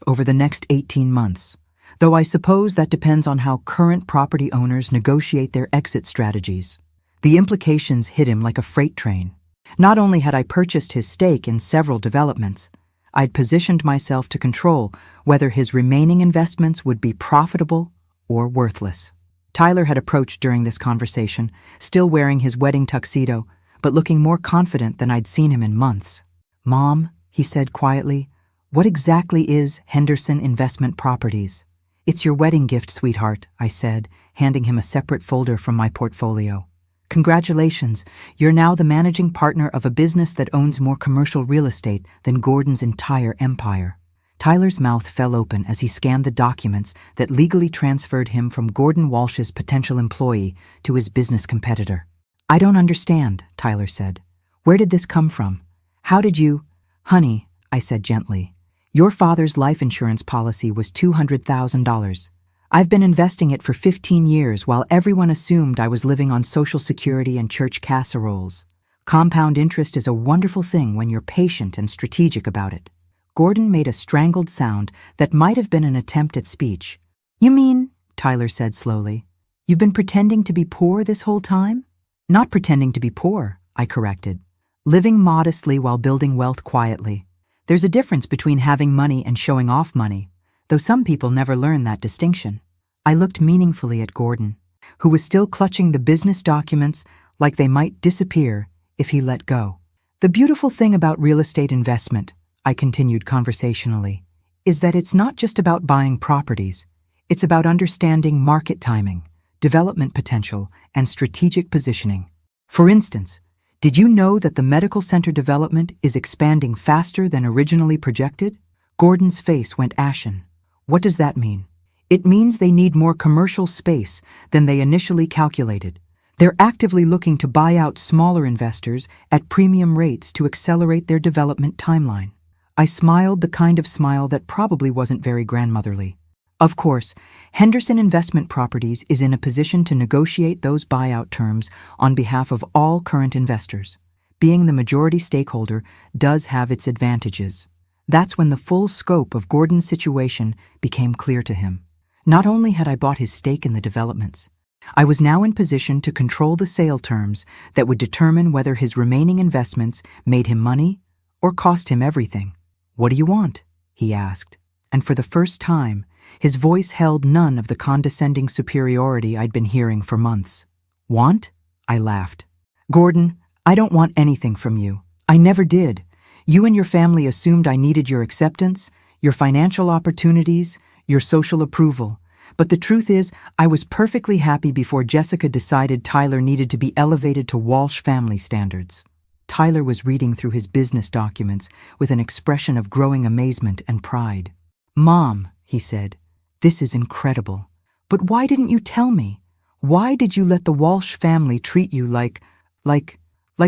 over the next 18 months. Though I suppose that depends on how current property owners negotiate their exit strategies. The implications hit him like a freight train. Not only had I purchased his stake in several developments, I'd positioned myself to control whether his remaining investments would be profitable or worthless. Tyler had approached during this conversation, still wearing his wedding tuxedo, but looking more confident than I'd seen him in months. "Mom," he said quietly, "what exactly is Henderson Investment Properties?" "It's your wedding gift, sweetheart," I said, handing him a separate folder from my portfolio. "Congratulations, you're now the managing partner of a business that owns more commercial real estate than Gordon's entire empire." Tyler's mouth fell open as he scanned the documents that legally transferred him from Gordon Walsh's potential employee to his business competitor. "I don't understand," Tyler said. "Where did this come from? How did you—" "Honey," I said gently, "your father's life insurance policy was $200,000. I've been investing it for 15 years while everyone assumed I was living on Social Security and church casseroles. Compound interest is a wonderful thing when you're patient and strategic about it." Gordon made a strangled sound that might have been an attempt at speech. "You mean," Tyler said slowly, "you've been pretending to be poor this whole time?" "Not pretending to be poor," I corrected. "Living modestly while building wealth quietly. There's a difference between having money and showing off money, though some people never learn that distinction." I looked meaningfully at Gordon, who was still clutching the business documents like they might disappear if he let go. "The beautiful thing about real estate investment," I continued conversationally, "is that it's not just about buying properties. It's about understanding market timing, development potential, and strategic positioning. For instance, did you know that the medical center development is expanding faster than originally projected?" Gordon's face went ashen. "What does that mean?" "It means they need more commercial space than they initially calculated. They're actively looking to buy out smaller investors at premium rates to accelerate their development timeline." I smiled, the kind of smile that probably wasn't very grandmotherly. Of course, Henderson Investment Properties is in a position to negotiate those buyout terms on behalf of all current investors. Being the majority stakeholder does have its advantages. That's when the full scope of Gordon's situation became clear to him. Not only had I bought his stake in the developments, I was now in position to control the sale terms that would determine whether his remaining investments made him money or cost him everything. "What do you want?" he asked, and for the first time, his voice held none of the condescending superiority I'd been hearing for months. "Want?" I laughed. "Gordon, I don't want anything from you. I never did. You and your family assumed I needed your acceptance, your financial opportunities, your social approval. But the truth is, I was perfectly happy before Jessica decided Tyler needed to be elevated to Walsh family standards." Tyler was reading through his business documents with an expression of growing amazement and pride. "Mom," he said, "this is incredible. But why didn't you tell me? Why did you let the Walsh family treat you like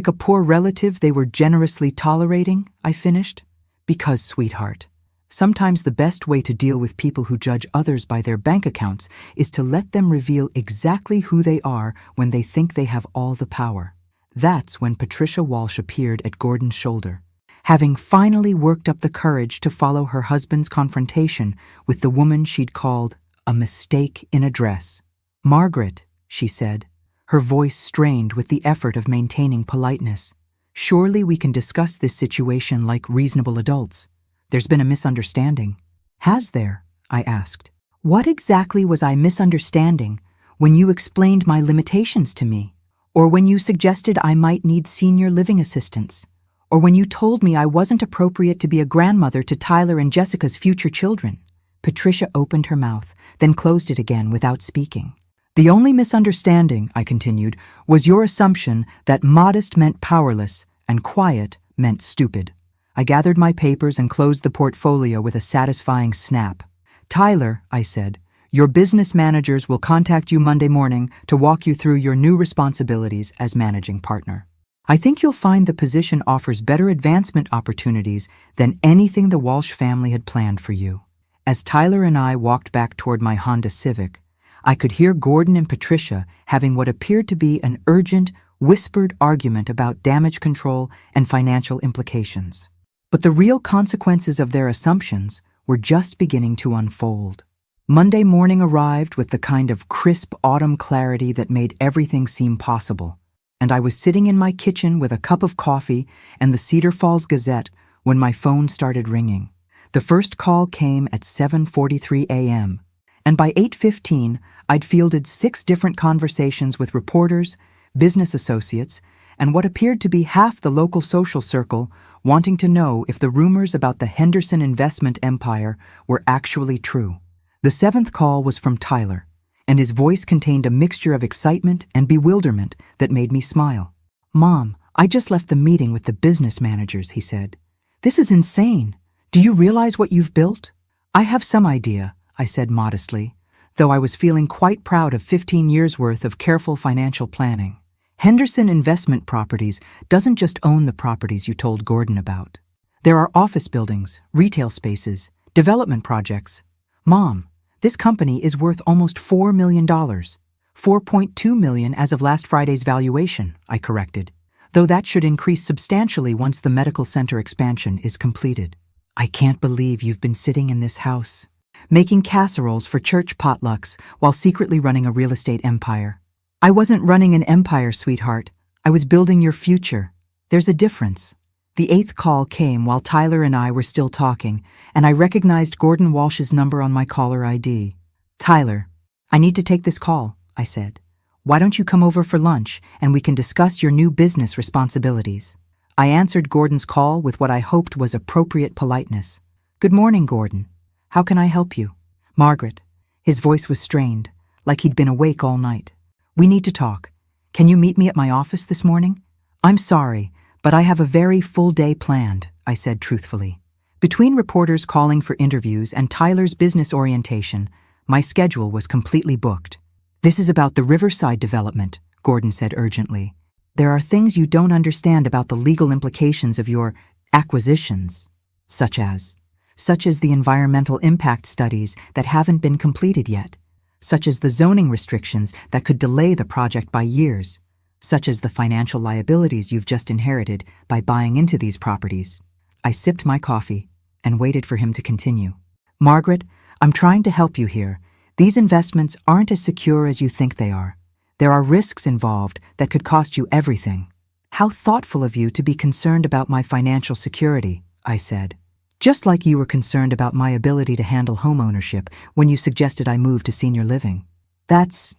a poor relative they were generously tolerating?" I finished. "Because, sweetheart, sometimes the best way to deal with people who judge others by their bank accounts is to let them reveal exactly who they are when they think they have all the power." That's when Patricia Walsh appeared at Gordon's shoulder, having finally worked up the courage to follow her husband's confrontation with the woman she'd called a mistake in a dress. "Margaret," she said, her voice strained with the effort of maintaining politeness, "surely we can discuss this situation like reasonable adults. There's been a misunderstanding." "Has there?" I asked. "What exactly was I misunderstanding when you explained my limitations to me? Or when you suggested I might need senior living assistance? Or when you told me I wasn't appropriate to be a grandmother to Tyler and Jessica's future children?" Patricia opened her mouth, then closed it again without speaking. "The only misunderstanding," I continued, "was your assumption that modest meant powerless and quiet meant stupid." I gathered my papers and closed the portfolio with a satisfying snap. "Tyler," I said, "your business managers will contact you Monday morning to walk you through your new responsibilities as managing partner. I think you'll find the position offers better advancement opportunities than anything the Walsh family had planned for you." As Tyler and I walked back toward my Honda Civic, I could hear Gordon and Patricia having what appeared to be an urgent, whispered argument about damage control and financial implications. But the real consequences of their assumptions were just beginning to unfold. Monday morning arrived with the kind of crisp autumn clarity that made everything seem possible, and I was sitting in my kitchen with a cup of coffee and the Cedar Falls Gazette when my phone started ringing. The first call came at 7:43 a.m., and by 8:15, I'd fielded 6 different conversations with reporters, business associates, and what appeared to be half the local social circle wanting to know if the rumors about the Henderson investment empire were actually true. The 7th call was from Tyler, and his voice contained a mixture of excitement and bewilderment that made me smile. "Mom, I just left the meeting with the business managers," he said. "This is insane. Do you realize what you've built?" "I have some idea," I said modestly, though I was feeling quite proud of 15 years' worth of careful financial planning. Henderson Investment Properties doesn't just own the properties you told Gordon about. There are office buildings, retail spaces, development projects. Mom, this company is worth almost $4 million. $4.2 million as of last Friday's valuation, I corrected, though that should increase substantially once the medical center expansion is completed. "I can't believe you've been sitting in this house, making casseroles for church potlucks while secretly running a real estate empire." "I wasn't running an empire, sweetheart. I was building your future. There's a difference." The 8th call came while Tyler and I were still talking, and I recognized Gordon Walsh's number on my caller ID. "Tyler, I need to take this call," I said. "Why don't you come over for lunch and we can discuss your new business responsibilities?" I answered Gordon's call with what I hoped was appropriate politeness. "Good morning, Gordon. How can I help you?" "Margaret." His voice was strained, like he'd been awake all night. "We need to talk. Can you meet me at my office this morning?" "I'm sorry, but I have a very full day planned," I said truthfully. Between reporters calling for interviews and Tyler's business orientation, my schedule was completely booked. "This is about the Riverside development," Gordon said urgently. "There are things you don't understand about the legal implications of your acquisitions, such as the environmental impact studies that haven't been completed yet, such as the zoning restrictions that could delay the project by years, such as the financial liabilities you've just inherited by buying into these properties." I sipped my coffee and waited for him to continue. "Margaret, I'm trying to help you here. These investments aren't as secure as you think they are. There are risks involved that could cost you everything." "How thoughtful of you to be concerned about my financial security," I said. "Just like you were concerned about my ability to handle homeownership when you suggested I move to senior living. That's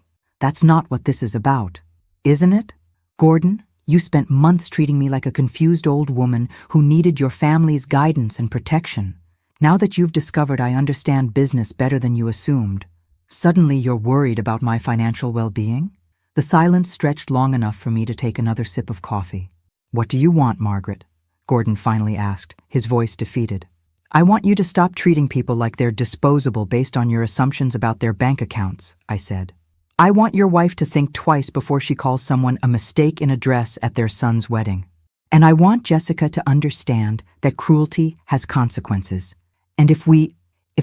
not what this is about, isn't it? Gordon, you spent months treating me like a confused old woman who needed your family's guidance and protection. Now that you've discovered I understand business better than you assumed, suddenly you're worried about my financial well-being?" The silence stretched long enough for me to take another sip of coffee. "What do you want, Margaret?" Gordon finally asked, his voice defeated. "I want you to stop treating people like they're disposable based on your assumptions about their bank accounts," I said. "I want your wife to think twice before she calls someone a mistake in a dress at their son's wedding. And I want Jessica to understand that cruelty has consequences. And if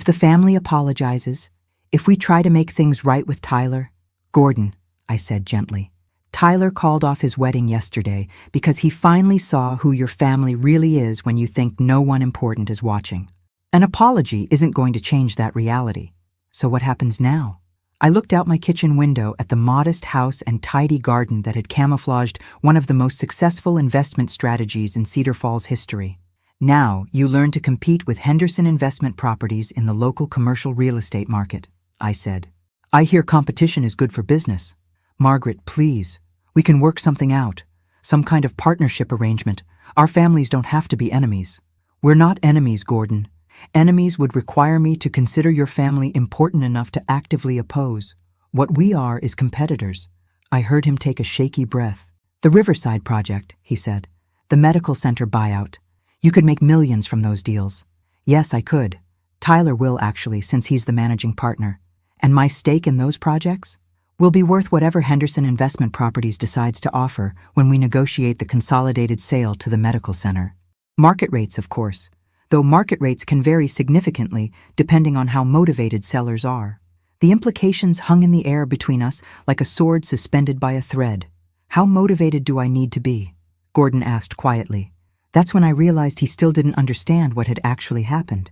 the family apologizes, if we try to make things right with Tyler—" "Gordon," I said gently, "Tyler called off his wedding yesterday because he finally saw who your family really is when you think no one important is watching. An apology isn't going to change that reality. So what happens now?" I looked out my kitchen window at the modest house and tidy garden that had camouflaged one of the most successful investment strategies in Cedar Falls history. "Now you learn to compete with Henderson Investment Properties in the local commercial real estate market," I said. "I hear competition is good for business. Margaret, please, we can work something out, some kind of partnership arrangement. Our families don't have to be enemies." "We're not enemies, Gordon. Enemies would require me to consider your family important enough to actively oppose. What we are is competitors." I heard him take a shaky breath. "The Riverside project," he said. "The medical center buyout. You could make millions from those deals." "Yes, I could. Tyler will actually, since he's the managing partner. And my stake in those projects will be worth whatever Henderson Investment Properties decides to offer when we negotiate the consolidated sale to the medical center. Market rates, of course, though market rates can vary significantly depending on how motivated sellers are. The implications hung in the air between us like a sword suspended by a thread. "How motivated do I need to be?" Gordon asked quietly. That's when I realized he still didn't understand what had actually happened.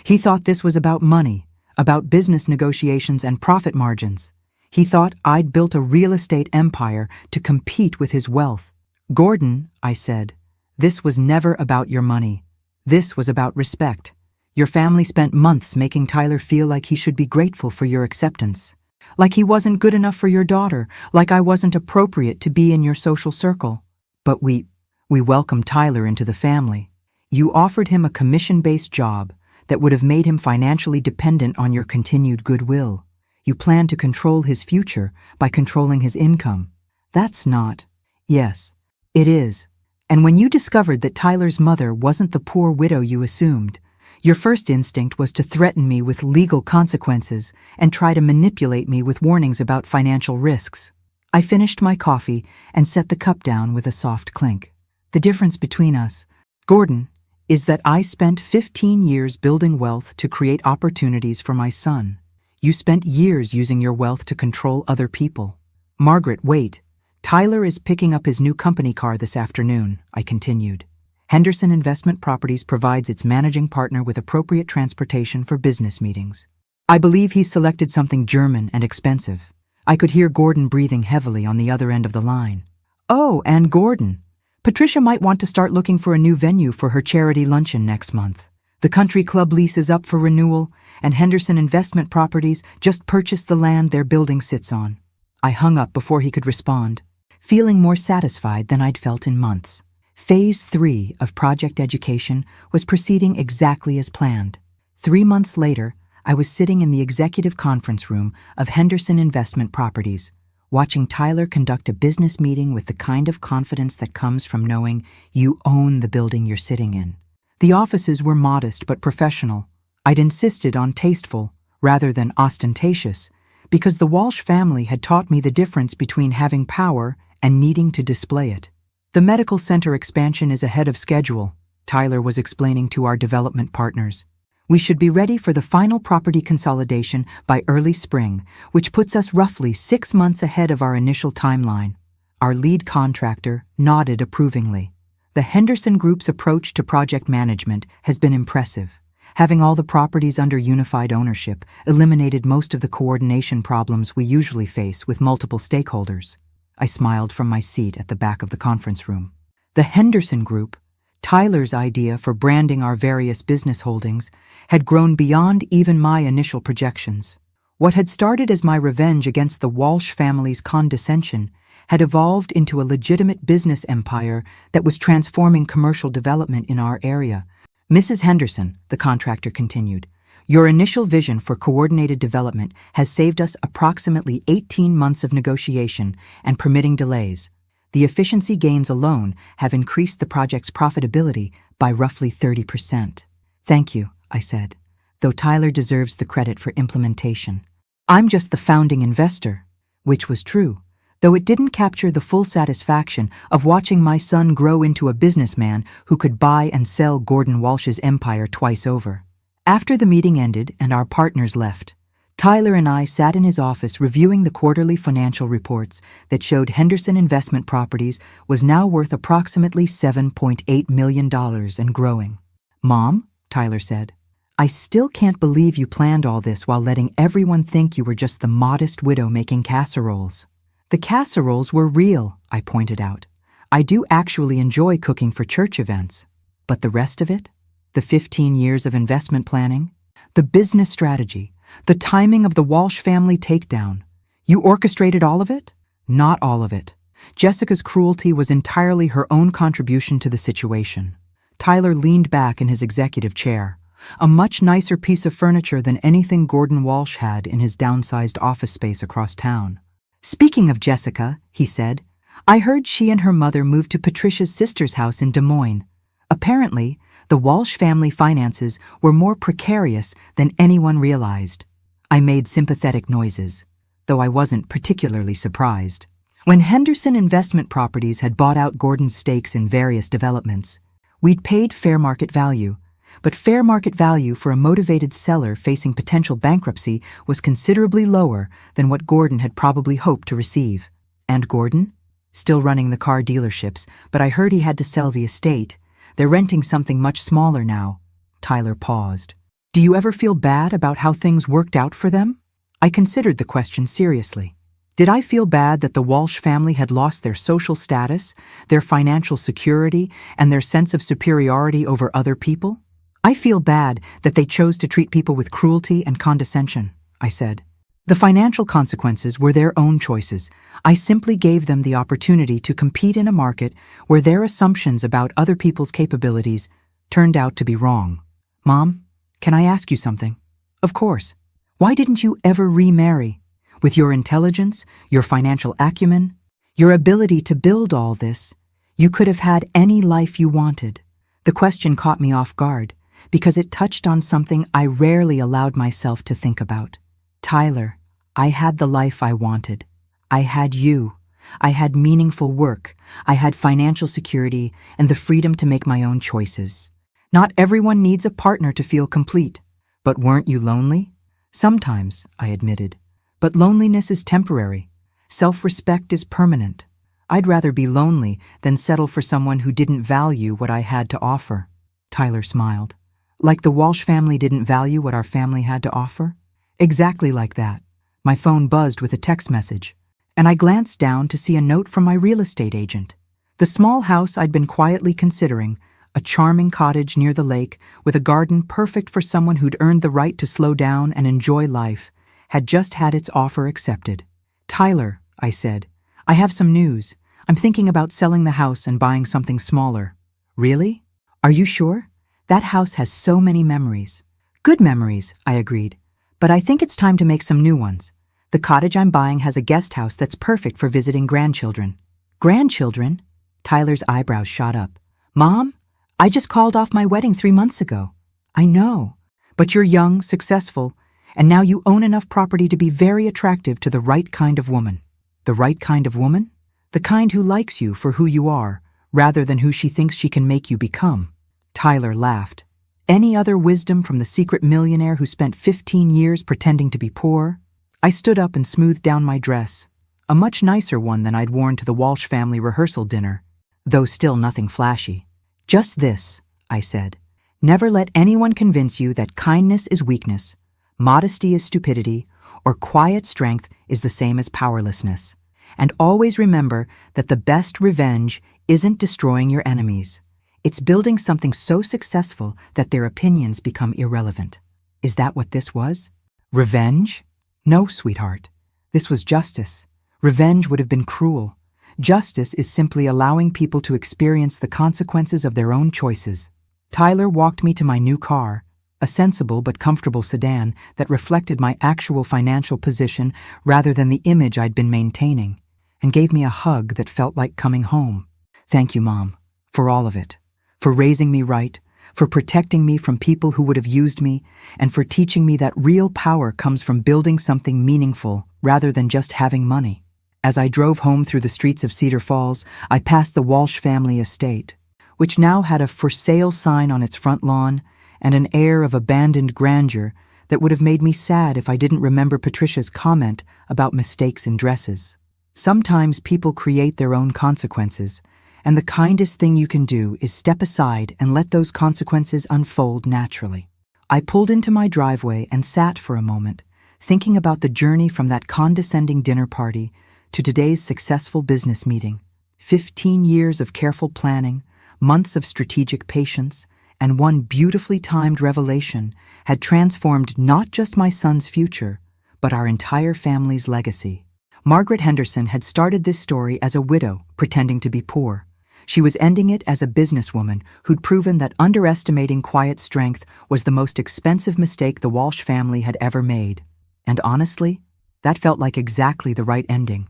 He thought this was about money, about business negotiations and profit margins. He thought I'd built a real estate empire to compete with his wealth. "Gordon," I said, "this was never about your money. This was about respect. Your family spent months making Tyler feel like he should be grateful for your acceptance. Like he wasn't good enough for your daughter, like I wasn't appropriate to be in your social circle. But we welcomed Tyler into the family. You offered him a commission-based job that would have made him financially dependent on your continued goodwill. You planned to control his future by controlling his income. That's not." "Yes, it is. And when you discovered that Tyler's mother wasn't the poor widow you assumed, your first instinct was to threaten me with legal consequences and try to manipulate me with warnings about financial risks." I finished my coffee and set the cup down with a soft clink. "The difference between us, Gordon, is that I spent 15 years building wealth to create opportunities for my son. You spent years using your wealth to control other people." "Margaret, wait. Tyler is picking up his new company car this afternoon," I continued. "Henderson Investment Properties provides its managing partner with appropriate transportation for business meetings. I believe he's selected something German and expensive." I could hear Gordon breathing heavily on the other end of the line. "Oh, and Gordon, Patricia might want to start looking for a new venue for her charity luncheon next month. The country club lease is up for renewal, and Henderson Investment Properties just purchased the land their building sits on." I hung up before he could respond, feeling more satisfied than I'd felt in months. Phase 3 of Project Education was proceeding exactly as planned. 3 months later, I was sitting in the executive conference room of Henderson Investment Properties, watching Tyler conduct a business meeting with the kind of confidence that comes from knowing you own the building you're sitting in. The offices were modest but professional. I'd insisted on tasteful rather than ostentatious because the Walsh family had taught me the difference between having power and needing to display it. "The medical center expansion is ahead of schedule," Tyler was explaining to our development partners. "We should be ready for the final property consolidation by early spring, which puts us roughly 6 months ahead of our initial timeline." Our lead contractor nodded approvingly. The Henderson Group's approach to project management has been impressive. Having all the properties under unified ownership eliminated most of the coordination problems we usually face with multiple stakeholders. I smiled from my seat at the back of the conference room. The Henderson Group, Tyler's idea for branding our various business holdings, had grown beyond even my initial projections. What had started as my revenge against the Walsh family's condescension had evolved into a legitimate business empire that was transforming commercial development in our area. "Mrs. Henderson," the contractor continued, "your initial vision for coordinated development has saved us approximately 18 months of negotiation and permitting delays. The efficiency gains alone have increased the project's profitability by roughly 30%. "Thank you," I said, "though Tyler deserves the credit for implementation. I'm just the founding investor," which was true, though it didn't capture the full satisfaction of watching my son grow into a businessman who could buy and sell Gordon Walsh's empire twice over. After the meeting ended and our partners left, Tyler and I sat in his office reviewing the quarterly financial reports that showed Henderson Investment Properties was now worth approximately $7.8 million and growing. "Mom," Tyler said, "I still can't believe you planned all this while letting everyone think you were just the modest widow making casseroles." "The casseroles were real," I pointed out. "I do actually enjoy cooking for church events. But the rest of it? The 15 years of investment planning? The business strategy? The timing of the Walsh family takedown? You orchestrated all of it?" "Not all of it. Jessica's cruelty was entirely her own contribution to the situation." Tyler leaned back in his executive chair, a much nicer piece of furniture than anything Gordon Walsh had in his downsized office space across town. "Speaking of Jessica," he said, "I heard she and her mother moved to Patricia's sister's house in Des Moines. Apparently, the Walsh family finances were more precarious than anyone realized." I made sympathetic noises, though I wasn't particularly surprised. When Henderson Investment Properties had bought out Gordon's stakes in various developments, we'd paid fair market value, but fair market value for a motivated seller facing potential bankruptcy was considerably lower than what Gordon had probably hoped to receive. And Gordon? Still running the car dealerships, but I heard he had to sell the estate. They're renting something much smaller now. Tyler paused. Do you ever feel bad about how things worked out for them? I considered the question seriously. Did I feel bad that the Walsh family had lost their social status, their financial security, and their sense of superiority over other people? I feel bad that they chose to treat people with cruelty and condescension, I said. The financial consequences were their own choices. I simply gave them the opportunity to compete in a market where their assumptions about other people's capabilities turned out to be wrong. Mom, can I ask you something? Of course. Why didn't you ever remarry? With your intelligence, your financial acumen, your ability to build all this, you could have had any life you wanted. The question caught me off guard because it touched on something I rarely allowed myself to think about. Tyler, I had the life I wanted. I had you. I had meaningful work. I had financial security and the freedom to make my own choices. Not everyone needs a partner to feel complete. But weren't you lonely? Sometimes, I admitted. But loneliness is temporary. Self-respect is permanent. I'd rather be lonely than settle for someone who didn't value what I had to offer. Tyler smiled. Like the Walsh family didn't value what our family had to offer? Exactly like that. My phone buzzed with a text message, and I glanced down to see a note from my real estate agent. The small house I'd been quietly considering, a charming cottage near the lake with a garden perfect for someone who'd earned the right to slow down and enjoy life, had just had its offer accepted. Tyler, I said, I have some news. I'm thinking about selling the house and buying something smaller. Really? Are you sure? That house has so many memories. Good memories, I agreed. But I think it's time to make some new ones. The cottage I'm buying has a guest house that's perfect for visiting grandchildren. Grandchildren? Tyler's eyebrows shot up. Mom, I just called off my wedding 3 months ago. I know. But you're young, successful, and now you own enough property to be very attractive to the right kind of woman. The right kind of woman? The kind who likes you for who you are, rather than who she thinks she can make you become. Tyler laughed. Any other wisdom from the secret millionaire who spent 15 years pretending to be poor? I stood up and smoothed down my dress, a much nicer one than I'd worn to the Walsh family rehearsal dinner, though still nothing flashy. Just this, I said. Never let anyone convince you that kindness is weakness, modesty is stupidity, or quiet strength is the same as powerlessness. And always remember that the best revenge isn't destroying your enemies. It's building something so successful that their opinions become irrelevant. Is that what this was? Revenge? No, sweetheart. This was justice. Revenge would have been cruel. Justice is simply allowing people to experience the consequences of their own choices. Tyler walked me to my new car, a sensible but comfortable sedan that reflected my actual financial position rather than the image I'd been maintaining, and gave me a hug that felt like coming home. Thank you, Mom, for all of it. For raising me right, for protecting me from people who would have used me, and for teaching me that real power comes from building something meaningful rather than just having money. As I drove home through the streets of Cedar Falls, I passed the Walsh family estate, which now had a for sale sign on its front lawn and an air of abandoned grandeur that would have made me sad if I didn't remember Patricia's comment about mistakes in dresses. Sometimes people create their own consequences, and the kindest thing you can do is step aside and let those consequences unfold naturally. I pulled into my driveway and sat for a moment, thinking about the journey from that condescending dinner party to today's successful business meeting. 15 years of careful planning, months of strategic patience, and one beautifully timed revelation had transformed not just my son's future, but our entire family's legacy. Margaret Henderson had started this story as a widow pretending to be poor. She was ending it as a businesswoman who'd proven that underestimating quiet strength was the most expensive mistake the Walsh family had ever made. And honestly, that felt like exactly the right ending.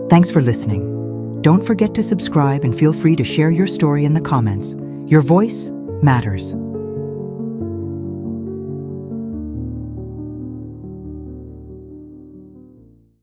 Thanks for listening. Don't forget to subscribe and feel free to share your story in the comments. Your voice matters.